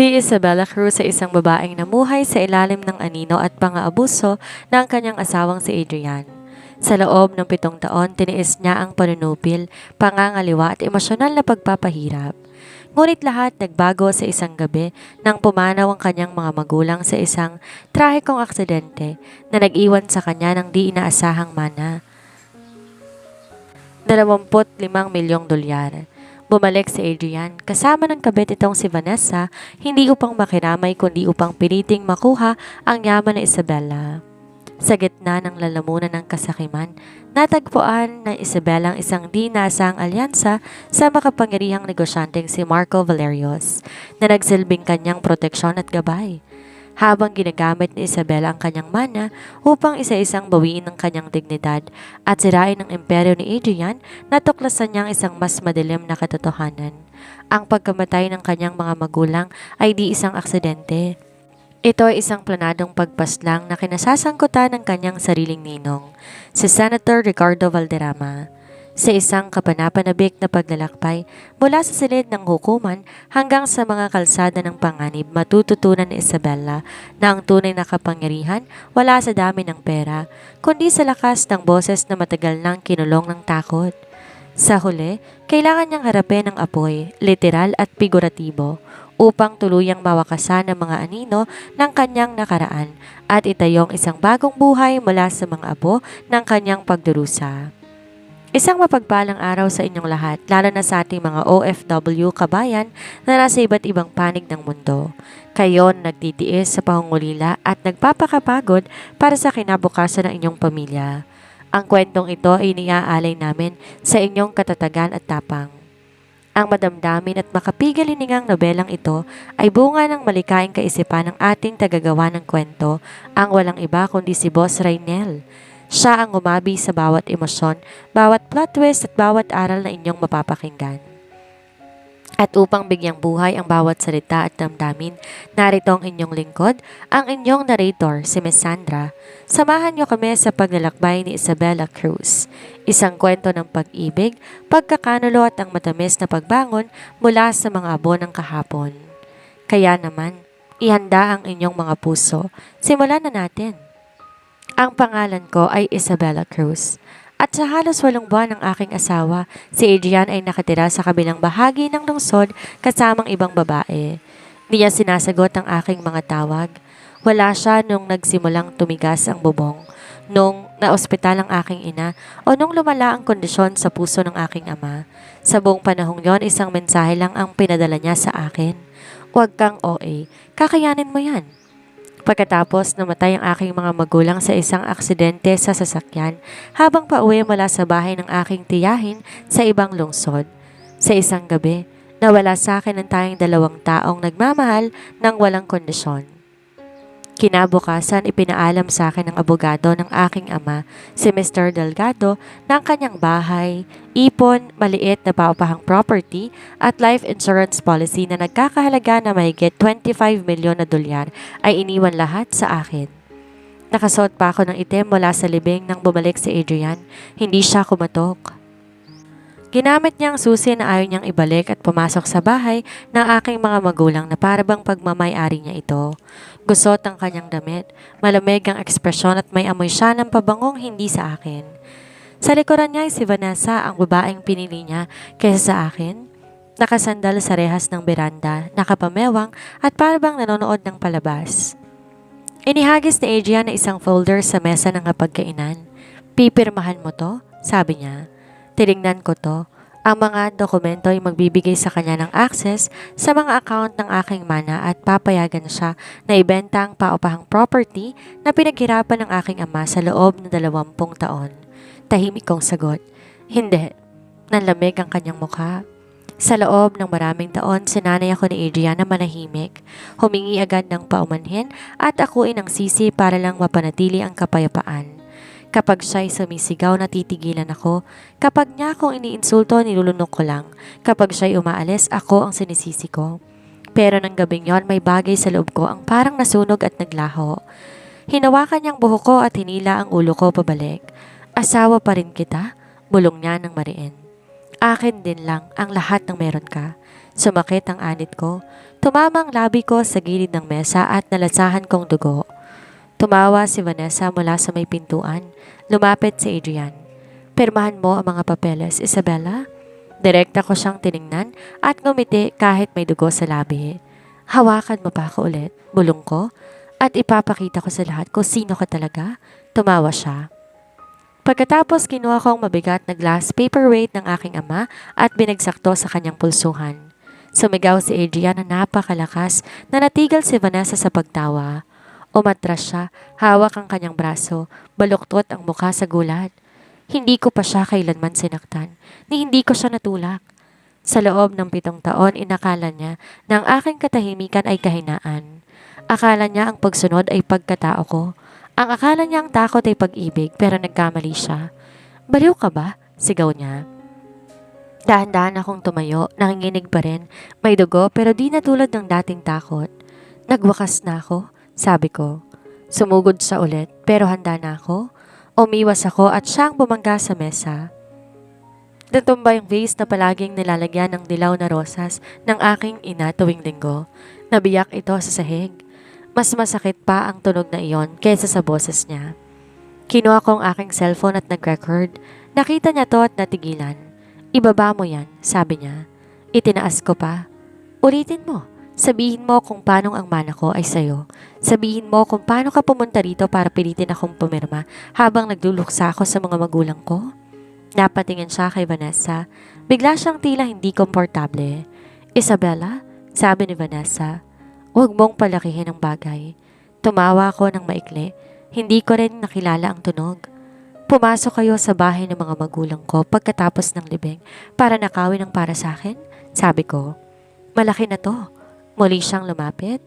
Si Isabella Cruz ay isang babaeng namuhay sa ilalim ng anino at pang-aabuso ng kanyang asawang si Adrian. Sa loob ng 7 taon, tiniis niya ang panunupil, pangangaliwa at emosyonal na pagpapahirap. Ngunit lahat nagbago sa isang gabi nang pumanaw ang kanyang mga magulang sa isang trahikong aksidente na nag-iwan sa kanya ng di inaasahang mana. 25 milyong dolyar. Bumalik si Adrian kasama ng kabit itong si Vanessa, hindi upang makiramay kundi upang piliting makuha ang yaman ni Isabella. Sa gitna ng lalamunan ng kasakiman, natagpuan ng Isabella ang isang di inaasahang alyansa sa makapangyarihang negosyanteng si Marco Valerios na nagsilbing kanyang proteksyon at gabay. Habang ginagamit ni Isabella ang kanyang mana upang isa-isang bawiin ang kanyang dignidad at sirain ang imperyo ni Adrian, natuklasan niyang isang mas madilim na katotohanan. Ang pagkamatay ng kanyang mga magulang ay di isang aksidente. Ito ay isang planadong pagpaslang na kinasasangkutan ng kanyang sariling ninong, si Senator Ricardo Valderrama. Sa isang kapanapanabik na paglalakbay mula sa silid ng hukuman hanggang sa mga kalsada ng panganib, matututunan ni Isabella na ang tunay na kapangyarihan wala sa dami ng pera, kundi sa lakas ng boses na matagal nang kinulong ng takot. Sa huli, kailangan niyang harapin ang apoy, literal at figuratibo, upang tuluyang mawakasan ang mga anino ng kanyang nakaraan at itayong isang bagong buhay mula sa mga abo ng kanyang pagdurusa. Isang mapagpalang araw sa inyong lahat, lalo na sa ating mga OFW kabayan na nasa iba't ibang panig ng mundo. Kayo nagtitiis sa pangungulila at nagpapakapagod para sa kinabukasan ng inyong pamilya. Ang kwentong ito ay iniaalay namin sa inyong katatagan at tapang. Ang madamdamin at makapigal-hiningang nobelang ito ay bunga ng malikaing kaisipan ng ating tagagawa ng kwento, ang walang iba kundi si Boss Raynel. Siya ang umabi sa bawat emosyon, bawat plot twist at bawat aral na inyong mapapakinggan. At upang bigyang buhay ang bawat salita at damdamin, narito ang inyong lingkod, ang inyong narrator, si Miss Sandra. Samahan niyo kami sa paglalakbay ni Isabella Cruz. Isang kwento ng pag-ibig, pagkakanulo at ang matamis na pagbangon mula sa mga abo ng kahapon. Kaya naman, ihanda ang inyong mga puso. Simulan na natin. Ang pangalan ko ay Isabella Cruz. At sa halos 8 buwan ng aking asawa, si Adrian ay nakatira sa kabilang bahagi ng lungsod kasamang ibang babae. Di niya sinasagot ang aking mga tawag. Wala siya nung nagsimulang tumigas ang bubong, nung naospital ang aking ina, o nung lumala ang kondisyon sa puso ng aking ama. Sa buong panahong yon, isang mensahe lang ang pinadala niya sa akin. Huwag kang OA, kakayanin mo yan. Pagkatapos namatay ang aking mga magulang sa isang aksidente sa sasakyan habang pauwi mula sa bahay ng aking tiyahin sa ibang lungsod. Sa isang gabi, nawala sa akin ang tayong 2 taong nagmamahal ng walang kondisyon. Kinabukasan, ipinaalam sa akin ng abogado ng aking ama, si Mr. Delgado, na ang kanyang bahay, ipon, maliit na paupahang property at life insurance policy na nagkakahalaga na mahigit 25 milyon na dolyar ay iniwan lahat sa akin. Nakasuot pa ako ng itim mula sa libing nang bumalik si Adrian. Hindi siya kumatok. Ginamit niya ang susi na ayaw niyang ibalik at pumasok sa bahay ng aking mga magulang na parabang pagmamay-ari niya ito. Gusot ang kanyang damit, malamig ang ekspresyon at may amoy siya ng pabangong hindi sa akin. Sa likuran niya ay si Vanessa, ang babaeng pinili niya kaysa sa akin. Nakasandal sa rehas ng beranda, nakapamewang at parabang nanonood ng palabas. Inihagis ni Adrian na isang folder sa mesa ng hapagkainan. "Pipirmahan mo to?" sabi niya. Tinignan ko to. Ang mga dokumento ay magbibigay sa kanya ng access sa mga account ng aking mana at papayagan siya na ibenta ang paupahang property na pinaghirapan ng aking ama sa loob ng 20 taon. Tahimik kong sagot, "Hindi." Nanlamig ang kanyang mukha. Sa loob ng maraming taon, sinanay ako ni Adrian na manahimik. Humingi agad ng paumanhin at akuin ang sisi para lang mapanatili ang kapayapaan. Kapag siya'y sumisigaw, natitigilan ako. Kapag niya akong iniinsulto, nilulunok ko lang. Kapag siya'y umaalis, ako ang sinisisi ko. Pero ng gabing yon, may bagay sa loob ko ang parang nasunog at naglaho. Hinawakan niyang buhok ko at hinila ang ulo ko pabalik. "Asawa pa rin kita?" Bulong niya ng mariin. "Akin din lang ang lahat ng meron ka." Sumakit ang anit ko. Tumama ang labi ko sa gilid ng mesa at nalasahan kong dugo. Tumawa si Vanessa mula sa may pintuan. Lumapit si Adrian. Pirmahan mo ang mga papeles, Isabella? Direkta ko siyang tiningnan at ngumiti kahit may dugo sa labi. Hawakan mo pa ako ulit, bulong ko, at ipapakita ko sa lahat kung sino ka talaga. Tumawa siya. Pagkatapos kinuha ko ang mabigat na glass paperweight ng aking ama at binagsak to sa kanyang pulsuhan. Sumigaw si Adrian na napakalakas na natigil si Vanessa sa pagtawa. Umatras siya, hawak ang kanyang braso, baluktot ang mukha sa gulat. Hindi ko pa siya kailanman sinaktan, ni hindi ko siya natulak. Sa loob ng 7 taon, inakala niya na ang aking katahimikan ay kahinaan. Akala niya ang pagsunod ay pagkatao ko. Ang akala niya ang takot ay pag-ibig pero nagkamali siya. Baliw ka ba? Sigaw niya. Dahan-dahan akong tumayo, nanginginig pa rin. May dugo pero di na tulad ng dating takot. Nagwakas na ako, sabi ko. Sumugod siya ulit pero handa na ako. Umiwas ako at siyang bumangga sa mesa. Natumba yung vase na palaging nilalagyan ng dilaw na rosas ng aking ina tuwing linggo. Nabiyak ito sa sahig. Mas masakit pa ang tunog na iyon kaysa sa boses niya. Kinuha ko ang aking cellphone at nag-record. Nakita niya to at natigilan. Ibaba mo yan, sabi niya. Itinaas ko pa. Ulitin mo. Sabihin mo kung paano ang mana ko ay sayo. Sabihin mo kung paano ka pumunta rito para pilitin akong pumirma habang nagluluksa ako sa mga magulang ko. Napatingin siya kay Vanessa. Bigla siyang tila hindi komportable. Isabella, sabi ni Vanessa. Huwag mong palakihin ang bagay. Tumawa ako ng maikli. Hindi ko rin nakilala ang tunog. Pumasok kayo sa bahay ng mga magulang ko pagkatapos ng libing para nakawin ang para sa akin? Sabi ko. Malaki na to. Muli siyang lumapit.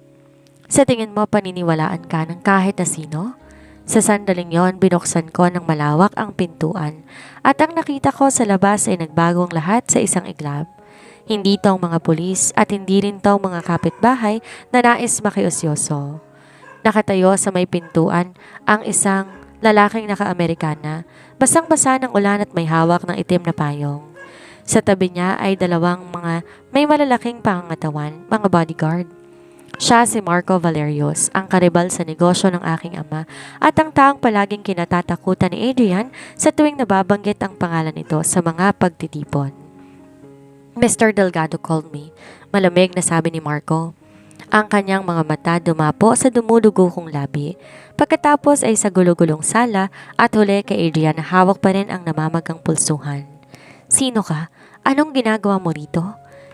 Sa tingin mo paniniwalaan ka ng kahit na sino? Sa sandaling yon, binuksan ko ng malawak ang pintuan at ang nakita ko sa labas ay nagbagong lahat sa isang iglap. Hindi tong mga pulis at hindi rin tong mga kapitbahay na nais makiusyoso. Nakatayo sa may pintuan ang isang lalaking naka-Amerikana, basang-basa ng ulan at may hawak ng itim na payong. Sa tabi niya ay dalawang mga may malalaking pangangatawan, mga bodyguard. Siya si Marco Valerios, ang karibal sa negosyo ng aking ama at ang taong palaging kinatatakutan ni Adrian sa tuwing nababanggit ang pangalan nito sa mga pagtitipon. Mr. Delgado called me. Malamig na sabi ni Marco. Ang kanyang mga mata dumapo sa dumudugo kong labi. Pagkatapos ay sa gulo-gulong sala at huli kay Adrian na hawak pa rin ang namamagang pulsuhan. Sino ka? Anong ginagawa mo rito?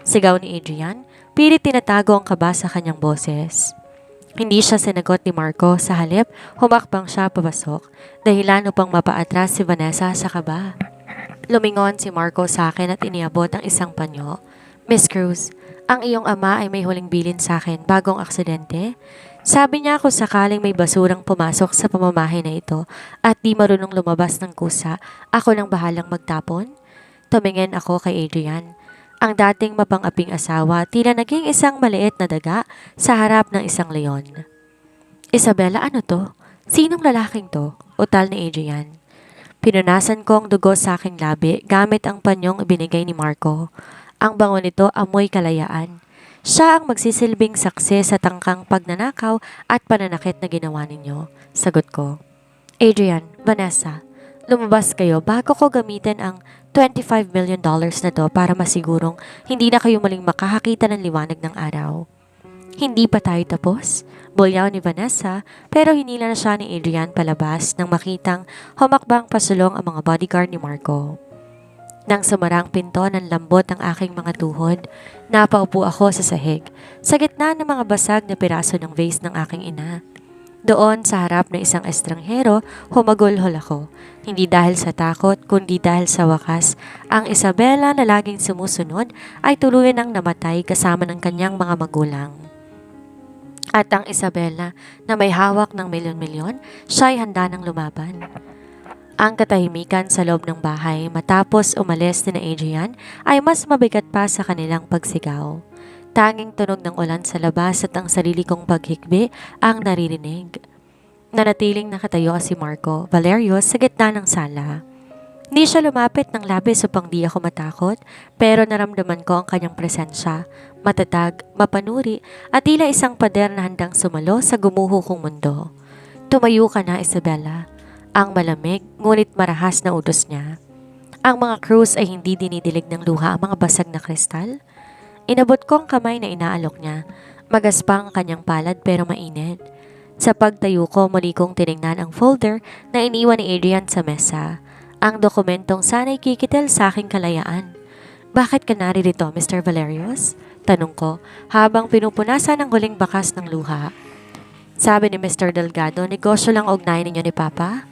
Sigaw ni Adrian. Pilit tinatago ang kaba sa kanyang boses. Hindi siya sinagot ni Marco. Sa halip, humakbang siya papasok. Dahilan upang mapaatras si Vanessa sa kaba. Lumingon si Marco sa akin at iniabot ang isang panyo. Miss Cruz, ang iyong ama ay may huling bilin sa akin bagong aksidente. Sabi niya kung sakaling may basurang pumasok sa pamamahay na ito at di marunong lumabas ng kusa, ako nang bahalang magtapon. Tumingin ako kay Adrian. Ang dating mapang-aping asawa tila naging isang maliit na daga sa harap ng isang leon. Isabella, ano to? Sinong lalaking to? Utal ni Adrian. Pinunasan ko ang dugo sa aking labi gamit ang panyong ibinigay ni Marco. Ang bango nito amoy kalayaan. Siya ang magsisilbing saksi sa tangkang pagnanakaw at pananakit na ginawa ninyo. Sagot ko. Adrian, Vanessa, lumabas kayo bago ko gamitin ang $25 million na to para masigurong hindi na kayo maling makakakita ng liwanag ng araw. Hindi pa tayo tapos? Bulyaw ni Vanessa pero hinila na siya ni Adrian palabas nang makitang humakbang pasulong ang mga bodyguard ni Marco. Nang sumarang pinto ng lambot ang aking mga tuhod, napaupo ako sa sahig sa gitna ng mga basag na piraso ng vase ng aking ina. Doon sa harap ng isang estranghero, humagulhol ako. Hindi dahil sa takot, kundi dahil sa wakas, ang Isabella na laging sumusunod ay tuluyan ang namatay kasama ng kanyang mga magulang. At ang Isabella na may hawak ng milyon-milyon, siya'y handa ng lumaban. Ang katahimikan sa loob ng bahay matapos umalis ni Adrian ay mas mabigat pa sa kanilang pagsigaw. Tanging tunog ng ulan sa labas at ang sarili kong paghikbi ang naririnig. Nanatiling nakatayo si Marco Valerios sa gitna ng sala. Hindi siya lumapit ng labis upang di ako matakot, pero naramdaman ko ang kanyang presensya, matatag, mapanuri, at tila isang pader na handang sumalo sa gumuho kong mundo. Tumayo ka na, Isabella. Ang malamig, ngunit marahas na utos niya. Ang mga krus ay hindi dinidilig ng luha ang mga basag na kristal. Inabot ko ang kamay na inaalok niya. Magaspang ang kanyang palad pero mainit. Sa pagtayo ko, muli kong tinignan ang folder na iniwan ni Adrian sa mesa. Ang dokumentong sana'y kikitil sa aking kalayaan. Bakit ka naririto, Mr. Valerius? Tanong ko habang pinupunasan ang huling bakas ng luha. Sabi ni Mr. Delgado, negosyo lang ugnayan ninyo ni Papa?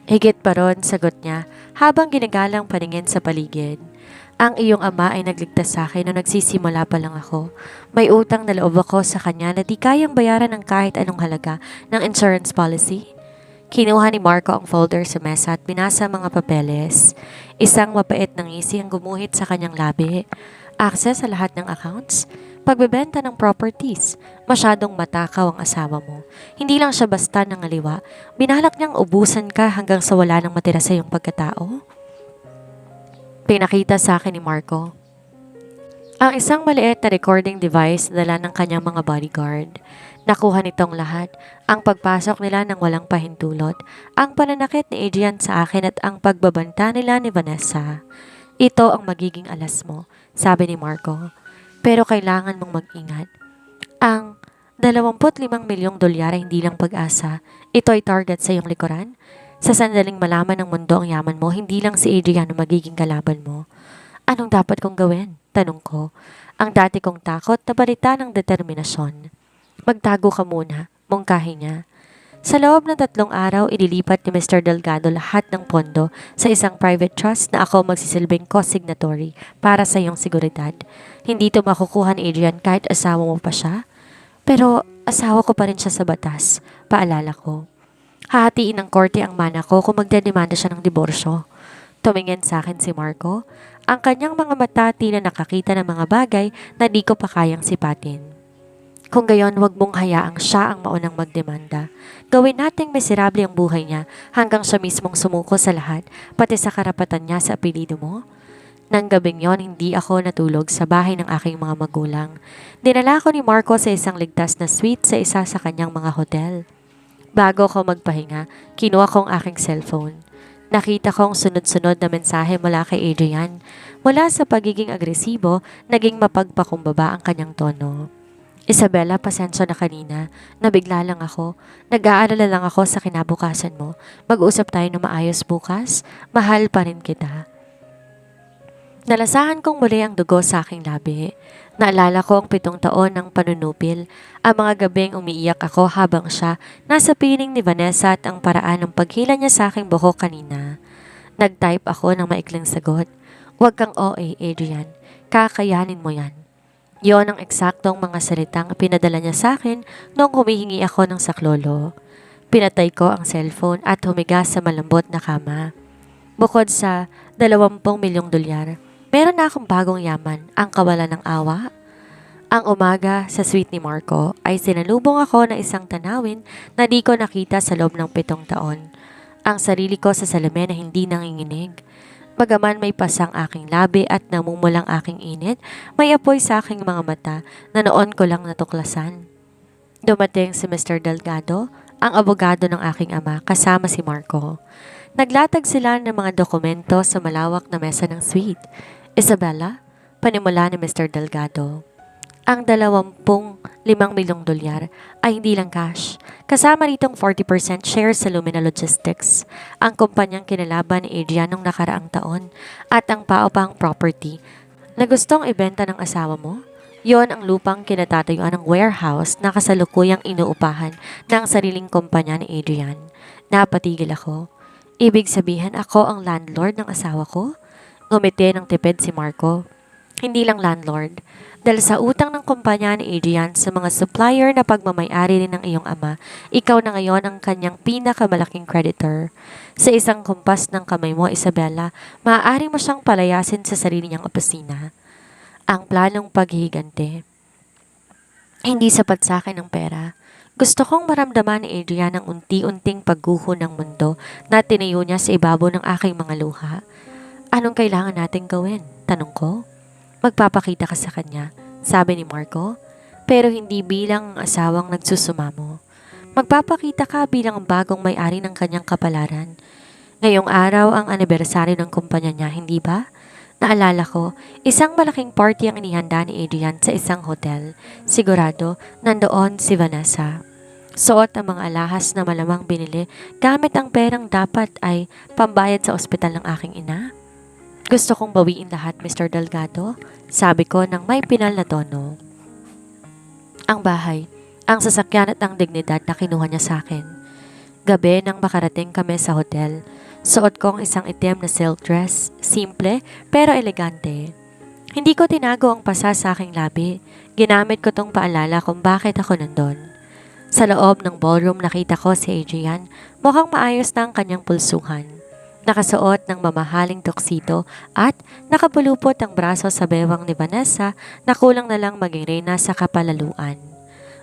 Higit pa ron, sagot niya habang ginagalang paningin sa paligid. Ang iyong ama ay nagligtas sa akin nung nagsisimula pa lang ako. May utang na loob ako sa kanya na di kayang bayaran ng kahit anong halaga ng insurance policy. Kinuha ni Marco ang folder sa mesa at binasa ang mga papeles. Isang mapait ng ngisi ang gumuhit sa kanyang labi. Access sa lahat ng accounts. Pagbebenta ng properties. Masyadong matakaw ang asawa mo. Hindi lang siya basta nangaliwa. Binalak niyang ubusan ka hanggang sa wala nang matira sa iyong pagkatao. Pinakita sa akin ni Marco ang isang maliit na recording device na dala ng kanyang mga bodyguard. Nakuha nitong lahat, ang pagpasok nila ng walang pahintulot, ang pananakit ni Adrian sa akin at ang pagbabanta nila ni Vanessa. Ito ang magiging alas mo, sabi ni Marco. Pero kailangan mong mag-ingat. Ang 25 milyong dolyar ay hindi lang pag-asa. Ito ay target sa iyong likuran. Sa sandaling malaman ng mundo ang yaman mo, hindi lang si Adrian ang magiging kalaban mo. Anong dapat kong gawin? Tanong ko. Ang dati kong takot na balita ng determinasyon. Magtago ka muna, mungkahi niya. Sa loob ng 3 araw, ililipat ni Mr. Delgado lahat ng pondo sa isang private trust na ako magsisilbing co-signatory para sa iyong seguridad. Hindi ito makukuha ni Adrian kahit asawa mo pa siya. Pero asawa ko pa rin siya sa batas, paalala ko. Hahatiin ng korte ang mana ko kung magdedemanda siya ng diborsyo. Tumingin sa akin si Marco. Ang kanyang mga mata tila nakakita ng mga bagay na di ko pa kayang sipatin. Kung gayon, huwag mong hayaang siya ang maunang magdemanda. Gawin nating miserable ang buhay niya hanggang siya mismong sumuko sa lahat, pati sa karapatan niya sa apelido mo. Nang gabing yon, hindi ako natulog sa bahay ng aking mga magulang. Dinala ko ni Marco sa isang ligtas na suite sa isa sa kanyang mga hotel. Bago ko magpahinga, kinuha ko ang aking cellphone. Nakita kong sunod-sunod na mensahe mula kay Adrian. Mula sa pagiging agresibo, naging mapagpakumbaba ang kanyang tono. Isabella, pasensya na kanina. Nabigla lang ako. Nag-aalala lang ako sa kinabukasan mo. Mag-usap tayo na maayos bukas. Mahal pa rin kita. Nalasahan kong muli ang dugo sa aking labi. Naalala ko ang 7 taon ng panunupil. Ang mga gabing umiiyak ako habang siya nasa piling ni Vanessa at ang paraan ng paghila niya sa aking buhok kanina. Nag-type ako ng maikling sagot. Huwag kang OA, Adrian. Kakayanin mo yan. Yon ang eksaktong mga salitang pinadala niya sa akin noong humihingi ako ng saklolo. Pinatay ko ang cellphone at humiga sa malambot na kama. Bukod sa 20 milyong dolyar, meron na akong bagong yaman, ang kawalan ng awa. Ang umaga sa suite ni Marco ay sinalubong ako ng isang tanawin na di ko nakita sa loob ng 7 taon. Ang sarili ko sa salamin na hindi nanginginig. Bagaman may pasang aking labi at namumulang aking init, may apoy sa aking mga mata na noon ko lang natuklasan. Dumating si Mr. Delgado, ang abogado ng aking ama, kasama si Marco. Naglatag sila ng mga dokumento sa malawak na mesa ng suite. Isabella, panimula ni Mr. Delgado. Ang 25 milyong dolyar ay hindi lang cash. Kasama ritong 40% share sa Lumina Logistics, ang kumpanyang kinalaban ni Adrian noong nakaraang taon, at ang paupang property na gustong ibenta ng asawa mo. Yon ang lupang kinatatayuan ng warehouse na kasalukuyang inuupahan ng sariling kumpanya ni Adrian. Napatigil ako. Ibig sabihin ako ang landlord ng asawa ko? Ngumiti ng tipid si Marco. Hindi lang landlord. Dahil sa utang ng kumpanya ni Adrian sa mga supplier na pagmamayari rin ng iyong ama, ikaw na ngayon ang kanyang pinakamalaking creditor. Sa isang kumpas ng kamay mo, Isabella, maaari mo siyang palayasin sa sarili niyang opisina. Ang planong paghihigante. Hindi sapat sa akin ang pera. Gusto kong maramdaman ni Adrian ang unti-unting pagguho ng mundo na tinayo niya sa ibabaw ng aking mga luha. Anong kailangan nating gawin? Tanong ko. Magpapakita ka sa kanya, sabi ni Marco, pero hindi bilang asawang nagsusumamo. Magpapakita ka bilang ang bagong may-ari ng kanyang kapalaran. Ngayong araw ang anibersaryo ng kumpanya niya, hindi ba? Naalala ko, isang malaking party ang inihanda ni Adrian sa isang hotel. Sigurado, nandoon si Vanessa. Suot ang mga alahas na malamang binili gamit ang perang dapat ay pambayad sa ospital ng aking ina. Gusto kong bawiin lahat, Mr. Delgado, sabi ko nang may pinal na tono. Ang bahay, ang sasakyan at ang dignidad na kinuha niya sa akin. Gabi nang makarating kami sa hotel, suot ko ang isang itim na silk dress, simple pero elegante. Hindi ko tinago ang pasa sa aking labi. Ginamit ko tong paalala kung bakit ako nandun. Sa loob ng ballroom nakita ko si Adrian, mukhang maayos na ang kanyang pulsuhan. Nakasuot ng mamahaling tuxedo at nakapulupot ang braso sa bewang ni Vanessa na kulang na lang maging reyna sa kapalaluan.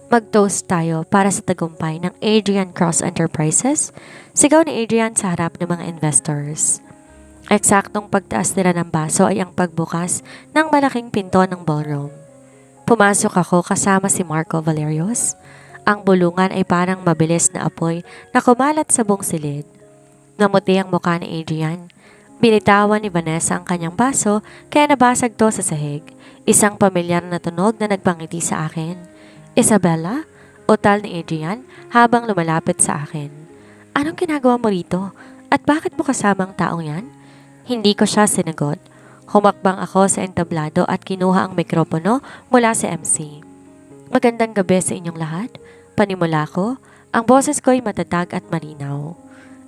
Mag-toast tayo para sa tagumpay ng Adrian Cross Enterprises, sigaw ni Adrian sa harap ng mga investors. Eksaktong pagtaas nila ng baso ay ang pagbukas ng malaking pinto ng ballroom. Pumasok ako kasama si Marco Valerios. Ang bulungan ay parang mabilis na apoy na kumalat sa buong silid. Namuti ang mukha ni Adrian. Binitawan ni Vanessa ang kanyang baso kaya nabasag to sa sahig. Isang pamilyar na tunog na nagpangiti sa akin. Isabella? Utal ni Adrian habang lumalapit sa akin. Anong ginagawa mo rito? At bakit mo kasama ang taong yan? Hindi ko siya sinagot. Humakbang ako sa entablado at kinuha ang mikropono mula sa MC. Magandang gabi sa inyong lahat. Panimula ko, ang boses ko ay matatag at malinaw.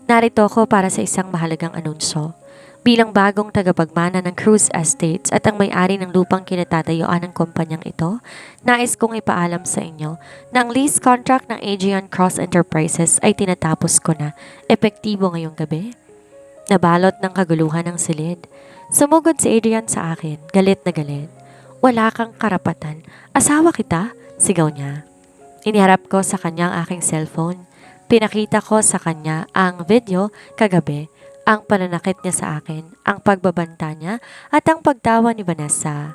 Narito ako para sa isang mahalagang anunsyo. Bilang bagong tagapagmana ng Cruz Estates at ang may-ari ng lupang kinatatayuan ng kumpanyang ito, nais kong ipaalam sa inyo na ang lease contract ng Adrian Cross Enterprises ay tinatapos ko na, epektibo ngayong gabi. Nabalot ng kaguluhan ng silid. Sumugod si Adrian sa akin, galit na galit. Wala kang karapatan. Asawa kita, sigaw niya. Iniharap ko sa kanya ang aking cellphone. Pinakita ko sa kanya ang video kagabi, ang pananakit niya sa akin, ang pagbabanta niya at ang pagtawa ni Vanessa.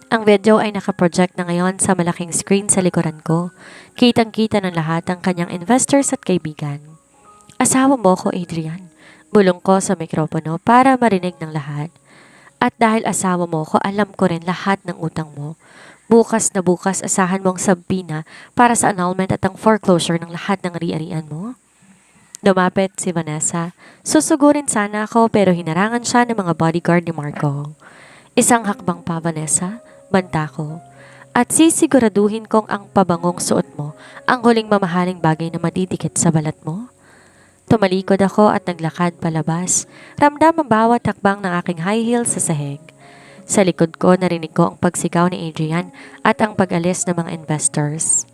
Ang video ay nakaproject na ngayon sa malaking screen sa likuran ko. Kitang-kita ng lahat ang kanyang investors at kaibigan. Asawa mo ko, Adrian. Bulong ko sa mikropono para marinig ng lahat. At dahil asawa mo ko, alam ko rin lahat ng utang mo. Bukas na bukas asahan mong sabina para sa annulment at ang foreclosure ng lahat ng ari-arian mo. Lumapit si Vanessa. Susugurin sana ako pero hinarangan siya ng mga bodyguard ni Marco. Isang hakbang pa, Vanessa, banta ko. At sisiguraduhin kong ang pabangong suot mo ang huling mamahaling bagay na madidikit sa balat mo. Tumalikod ako at naglakad palabas. Ramdam ang bawat hakbang ng aking high heels sa sahig. Sa likod ko narinig ko ang pagsigaw ni Adrian at ang pag-alis ng mga investors.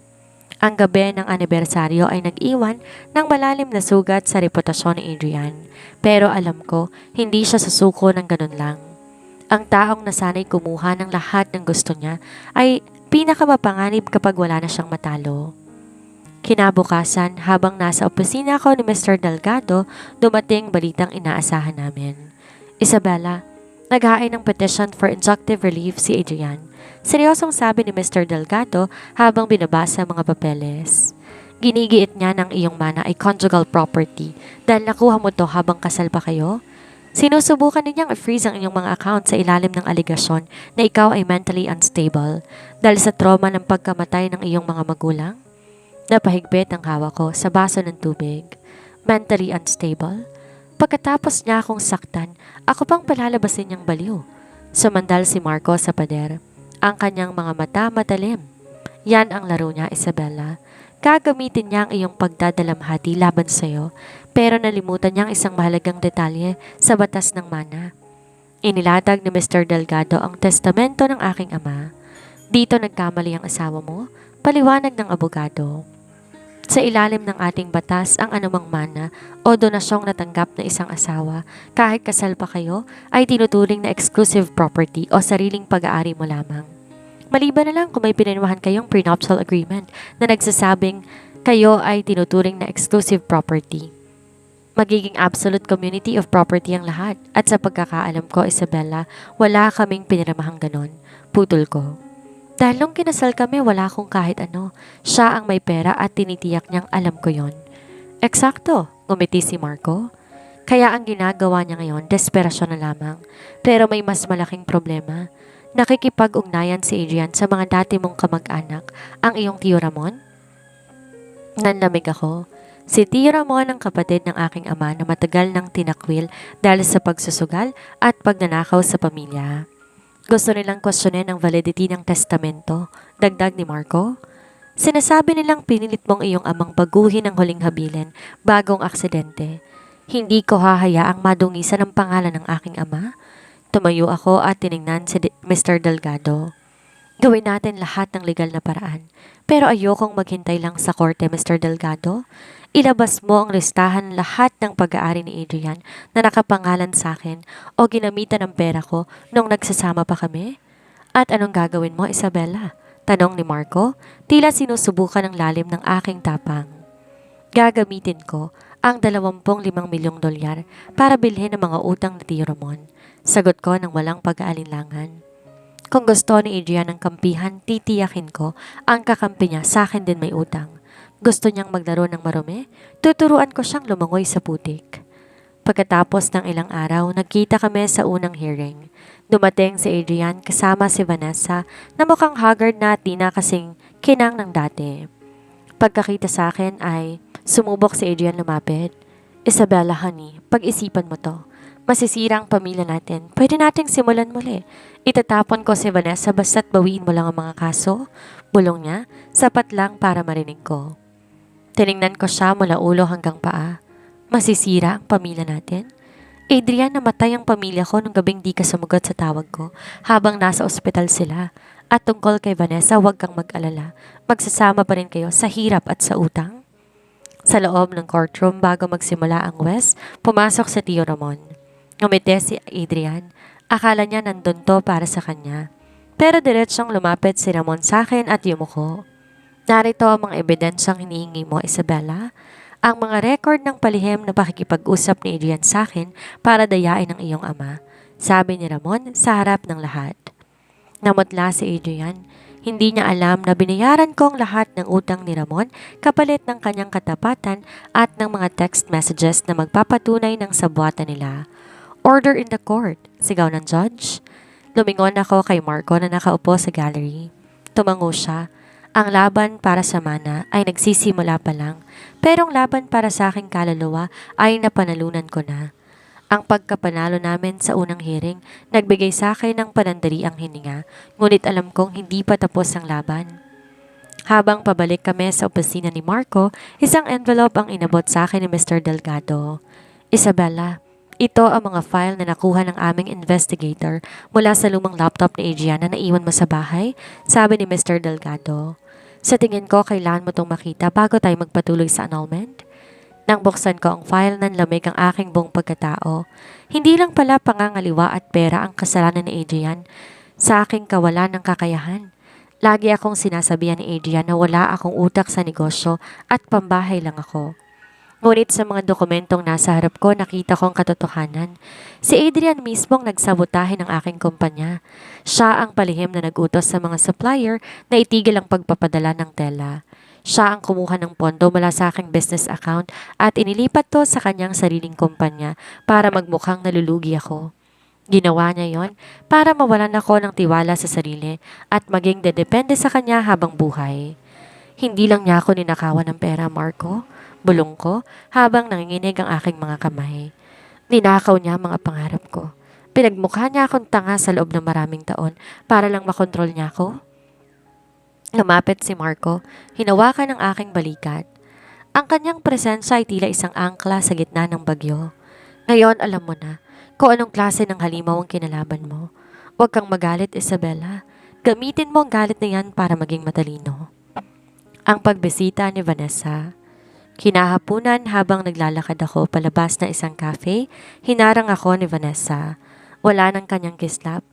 Ang gabi ng anibersaryo ay nag-iwan ng malalim na sugat sa reputasyon ni Adrian. Pero alam ko, hindi siya susuko ng ganun lang. Ang taong nasanay kumuha ng lahat ng gusto niya ay pinakamapanganib kapag wala na siyang matalo. Kinabukasan, habang nasa opisina ko ni Mr. Delgado, dumating balitang inaasahan namin. Isabella, naghain ng petition for injunctive relief si Adrian. Seryosong sabi ni Mr. Delgado habang binabasa mga papeles. Ginigiit niya ng iyong mana ay conjugal property dahil nakuha mo to habang kasal pa kayo. Sinusubukan ninyang i-freeze ang inyong mga account sa ilalim ng aligasyon na ikaw ay mentally unstable dahil sa trauma ng pagkamatay ng iyong mga magulang. Napahigpit ang hawak ko sa baso ng tubig. Mentally unstable? Pagkatapos niya akong saktan, ako pang palalabasin niyang baliw. Sumandal si Marco sa pader. Ang kanyang mga mata matalim. Yan ang laro niya, Isabella. Gagamitin niya ang iyong pagdadalamhati laban sa iyo, pero nalimutan niya ang isang mahalagang detalye sa batas ng mana. Inilatag ni Mr. Delgado ang testamento ng aking ama. Dito nagkamali ang asawa mo, paliwanag ng abogado. Sa ilalim ng ating batas, ang anumang mana o donasyong natanggap na isang asawa, kahit kasal pa kayo, ay tinuturing na exclusive property o sariling pag-aari mo lamang. Maliban na lang kung may pinirmahan kayong prenuptial agreement na nagsasabing Kayo ay tinuturing na exclusive property. Magiging absolute community of property ang lahat. At sa pagkakaalam ko, Isabella, wala kaming piniramahang ganon. Putol ko. Dahil nung kinasal kami, wala akong kahit ano. Siya ang may pera at tinitiyak niyang alam ko yon. Eksakto, ngumiti si Marco. Kaya ang ginagawa niya ngayon, desperasyon na lamang. Pero may mas malaking problema. Nakikipag-ugnayan si Adrian sa mga dati mong kamag-anak, ang iyong Tio Ramon. Nanlamig ako. Si Tio Ramon ang kapatid ng aking ama na matagal nang tinakwil dahil sa pagsusugal at pagnanakaw sa pamilya. Gusto nilang kwestiyonin ang validity ng testamento, dagdag ni Marco. Sinasabi nilang pinilit mong iyong amang baguhin ang huling habilin bagong aksidente. Hindi ko hahayaang madungisan ang pangalan ng aking ama. Tumayo ako at tiningnan si Mr. Delgado. Gawin natin lahat ng legal na paraan. Pero ayokong maghintay lang sa korte, Mr. Delgado. Ilabas mo ang listahan lahat ng pag-aari ni Adrian na nakapangalan sa akin o ginamitan ng pera ko nung nagsasama pa kami. At anong gagawin mo, Isabella? Tanong ni Marco, tila sinusubukan ng lalim ng aking tapang. Gagamitin ko ang 25 milyong dolyar para bilhin ang mga utang ni Tio Ramon. Sagot ko ng walang pag-aalinlangan. Kung gusto ni Adrian ng kampihan, titiyakin ko ang kakampi niya sa akin din may utang. Gusto niyang maglaro ng marumi, tuturuan ko siyang lumangoy sa putik. Pagkatapos ng ilang araw, nagkita kami sa unang hearing. Dumating si Adrian kasama si Vanessa na mukhang haggard na at di na kasing kinang ng dati. Pagkakita sa akin ay sumubok si Adrian lumapit. Isabella, honey, pag-isipan mo to. Masisira ang pamilya natin. Pwede nating simulan muli. Itatapon ko si Vanessa basta't bawiin mo lang ang mga kaso. Bulong niya, sapat lang para marinig ko. Tiningnan ko siya mula ulo hanggang paa. Masisira ang pamilya natin? Adrian, namatay ang pamilya ko nung gabing di ka sumugot sa tawag ko habang nasa ospital sila. At tungkol kay Vanessa, huwag kang mag-alala. Magsasama pa rin kayo sa hirap at sa utang. Sa loob ng courtroom bago magsimula ang West, pumasok si Tio Ramon. Ngumiti si Adrian. Akala niya nandun to para sa kanya. Pero diretsyong lumapit si Ramon sa akin at yumuko. Narito ang mga ebidensyang hinihingi mo, Isabella. Ang mga record ng palihim na pakikipag-usap ni Adrian sa akin para dayain ang iyong ama. Sabi ni Ramon sa harap ng lahat. Namutla si Adrian. Hindi niya alam na binayaran ko ang lahat ng utang ni Ramon kapalit ng kanyang katapatan at ng mga text messages na magpapatunay ng sabuatan nila. Order in the court, sigaw ng judge. Lumingon ako kay Marco na nakaupo sa gallery. Tumango siya. Ang laban para sa mana ay nagsisimula pa lang, pero ang laban para sa aking kaluluwa ay napanalunan ko na. Ang pagkapanalo namin sa unang hearing, nagbigay sa akin ng panandaliang hininga, ngunit alam kong hindi pa tapos ang laban. Habang pabalik kami sa opisina ni Marco, isang envelope ang inabot sa akin ni Mr. Delgado. Isabella, ito ang mga file na nakuha ng aming investigator mula sa lumang laptop ni Adrian na naiwan mo sa bahay, sabi ni Mr. Delgado. Sa tingin ko, kailangan mo itong makita bago tayo magpatuloy sa annulment. Nang buksan ko ang file, nanlamig ang aking buong pagkatao. Hindi lang pala pangangaliwa at pera ang kasalanan ni Adrian sa aking kawalan ng kakayahan. Lagi akong sinasabihan ni Adrian na wala akong utak sa negosyo at pambahay lang ako. Ngunit sa mga dokumentong nasa harap ko, nakita kong katotohanan. Si Adrian mismong nagsabotahe ng aking kumpanya. Siya ang palihim na nagutos sa mga supplier na itigil ang pagpapadala ng tela. Siya ang kumuha ng pondo mula sa aking business account at inilipat to sa kanyang sariling kumpanya para magmukhang nalulugi ako. Ginawa niya yon para mawalan ako ng tiwala sa sarili at maging dedepende sa kanya habang buhay. Hindi lang niya ako ninakawan ng pera, Marco. Bulong ko habang nanginginig ang aking mga kamay. Ninakaw niya ang mga pangarap ko. Pinagmukha niya akong tanga sa loob ng maraming taon para lang makontrol niya ako. Lumapit si Marco, hinawakan ang aking balikat. Ang kanyang presensya ay tila isang angkla sa gitna ng bagyo. Ngayon alam mo na kung anong klase ng halimaw ang kinalaban mo. Huwag kang magalit, Isabella. Gamitin mo ang galit na yan para maging matalino. Ang pagbisita ni Vanessa. Kinahapunan habang naglalakad ako palabas na isang cafe, hinarang ako ni Vanessa. Wala ng kanyang kislap.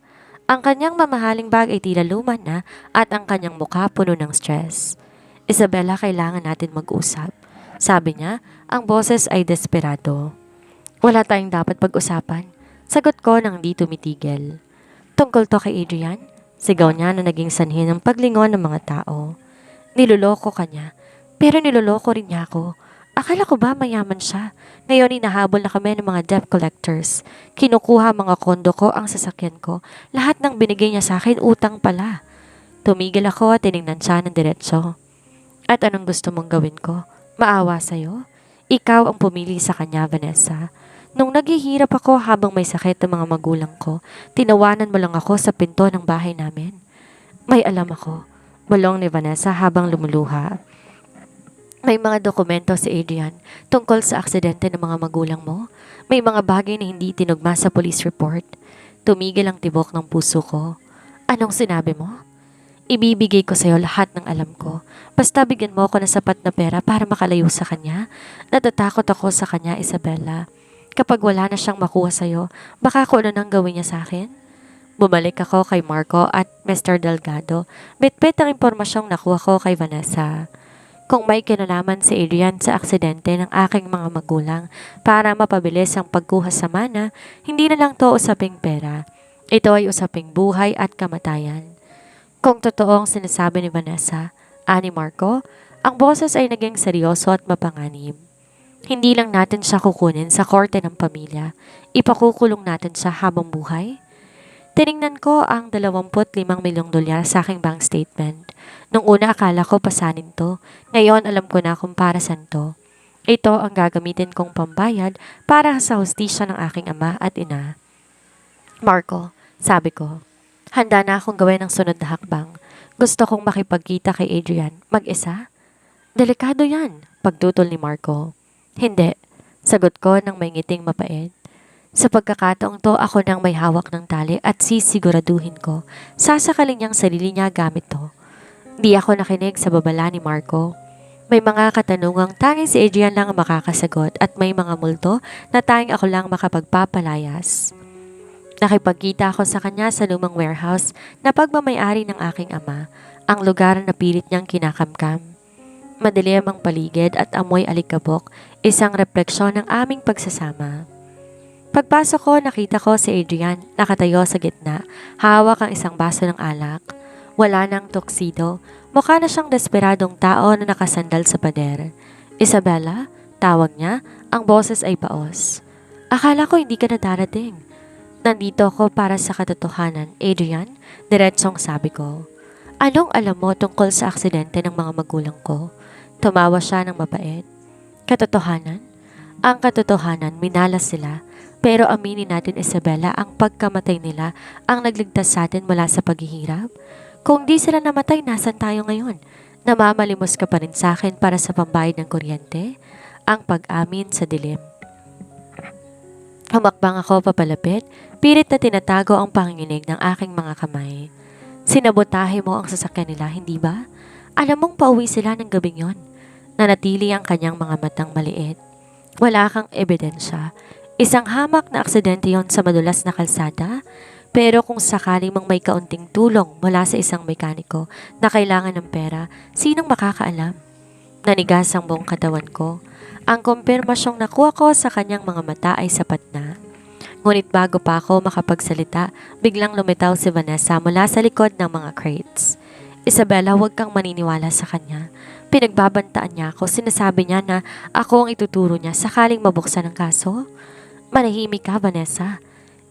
Ang kanyang mamahaling bag ay tila luma na at ang kanyang mukha puno ng stress. Isabella, kailangan natin mag-usap. Sabi niya, ang boses ay desperado. Wala tayong dapat pag-usapan. Sagot ko nang di tumitigil. Tungkol to kay Adrian, sigaw niya na naging sanhi ng paglingon ng mga tao. Niloloko ka niya, pero niloloko rin niya ako. Akala ko ba mayaman siya? Ngayon inahabol na kami ng mga debt collectors. Kinukuha mga kondo ko, ang sasakyan ko. Lahat ng binigay niya sa akin, utang pala. Tumigil ako at tinignan siya ng diretsyo. At anong gusto mong gawin ko? Maawa sa'yo? Ikaw ang pumili sa kanya, Vanessa. Nung naghihirap ako habang may sakit ng mga magulang ko, tinawanan mo lang ako sa pinto ng bahay namin. May alam ako, bulong ni Vanessa habang lumuluha. May mga dokumento si Adrian tungkol sa aksidente ng mga magulang mo. May mga bagay na hindi tinugma sa police report. Tumigil ang tibok ng puso ko. Anong sinabi mo? Ibibigay ko sa'yo lahat ng alam ko. Basta bigyan mo ako ng sapat na pera para makalayo sa kanya. Natatakot ako sa kanya, Isabella. Kapag wala na siyang makuha sa'yo, baka kung ano nang gawin niya sa akin? Bumalik ako kay Marco at Mr. Delgado. Bit-bit ang impormasyong nakuha ko kay Vanessa. Kung may kinalaman si Adrian sa aksidente ng aking mga magulang para mapabilis ang pagkuha sa mana, hindi na lang to usaping pera. Ito ay usaping buhay at kamatayan. Kung totoo ang sinasabi ni Vanessa, ani Marco, ang boses ay naging seryoso at mapanganib. Hindi lang natin siya kukunin sa korte ng pamilya, ipakukulong natin siya habang buhay. Tiningnan ko ang 25 milyong dolyar sa aking bank statement. Nung una akala ko pasanin to, ngayon alam ko na kung para saan to. Ito ang gagamitin kong pambayad para sa hustisya ng aking ama at ina. Marco, sabi ko, handa na akong gawin ang sunod na hakbang. Gusto kong makipagkita kay Adrian. Mag-isa? Delikado yan, pagtutol ni Marco. Hindi, sagot ko ng may ngiting mapait. Sa pagkakataong to, ako nang may hawak ng tali at sisiguraduhin ko, sasakalin niyang sarili niya gamit to. Di ako nakinig sa babala ni Marco. May mga katanungang tanging si Adrian lang ang makakasagot at may mga multo na tanging ako lang makapagpapalayas. Nakipagkita ako sa kanya sa lumang warehouse na pagmamayari ng aking ama, ang lugar na pilit niyang kinakamkam. Madilim ang paligid at amoy alikabok, isang refleksyon ng aming pagsasama. Pagpasok ko, nakita ko si Adrian nakatayo sa gitna, hawak ang isang baso ng alak. Wala nang tuxedo, mukha na siyang desperadong tao na nakasandal sa pader. Isabella, tawag niya, ang boses ay paos. Akala ko hindi ka na darating. Nandito ako para sa katotohanan, Adrian, diretsong sabi ko. Anong alam mo tungkol sa aksidente ng mga magulang ko? Tumawa siya ng mabait. Katotohanan? Ang katotohanan, minalas sila. Pero aminin natin, Isabella, ang pagkamatay nila ang nagligtas sa atin mula sa paghihirap. Kung di sila namatay, nasan tayo ngayon? Namamalimos ka pa rin sa akin para sa pambayad ng kuryente? Ang pag-amin sa dilim. Humakbang ako papalapit, pilit na tinatago ang panginginig ng aking mga kamay. Sinabotahe mo ang sasakyan nila, hindi ba? Alam mong pauwi sila ng gabing yon. Nanatili ang kanyang mga matang maliit. Wala kang ebidensya. Isang hamak na aksidente yon sa madulas na kalsada. Pero kung sakali mang may kaunting tulong mula sa isang mekaniko na kailangan ng pera, sinong makakaalam? Nanigas ang buong katawan ko. Ang kumpirmasyong nakuha ko sa kanyang mga mata ay sapat na. Ngunit bago pa ako makapagsalita, biglang lumitaw si Vanessa mula sa likod ng mga crates. Isabella, huwag kang maniniwala sa kanya. Pinagbabantaan niya ako, sinasabi niya na ako ang ituturo niya sakaling mabuksan ang kaso. Manahimik ka, Vanessa.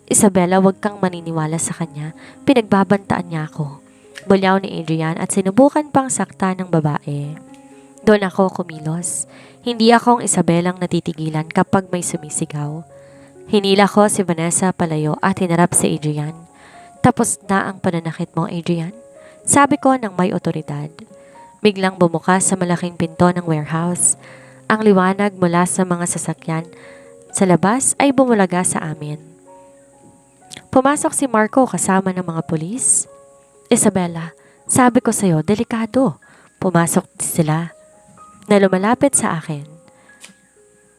Isabella, huwag kang maniniwala sa kanya. Pinagbabantaan niya ako. Bulyaw ni Adrian at sinubukan pang sakta ng babae. Doon ako kumilos. Hindi akong Isabellang natitigilan kapag may sumisigaw. Hinila ko si Vanessa palayo at hinarap si Adrian. Tapos na ang pananakit mo, Adrian? Sabi ko ng may otoridad. Biglang bumukas sa malaking pinto ng warehouse. Ang liwanag mula sa mga sasakyan sa labas ay bumulaga sa amin. Pumasok si Marco kasama ng mga pulis. Isabella, sabi ko sa'yo, delikado. Pumasok sila na lumalapit sa akin.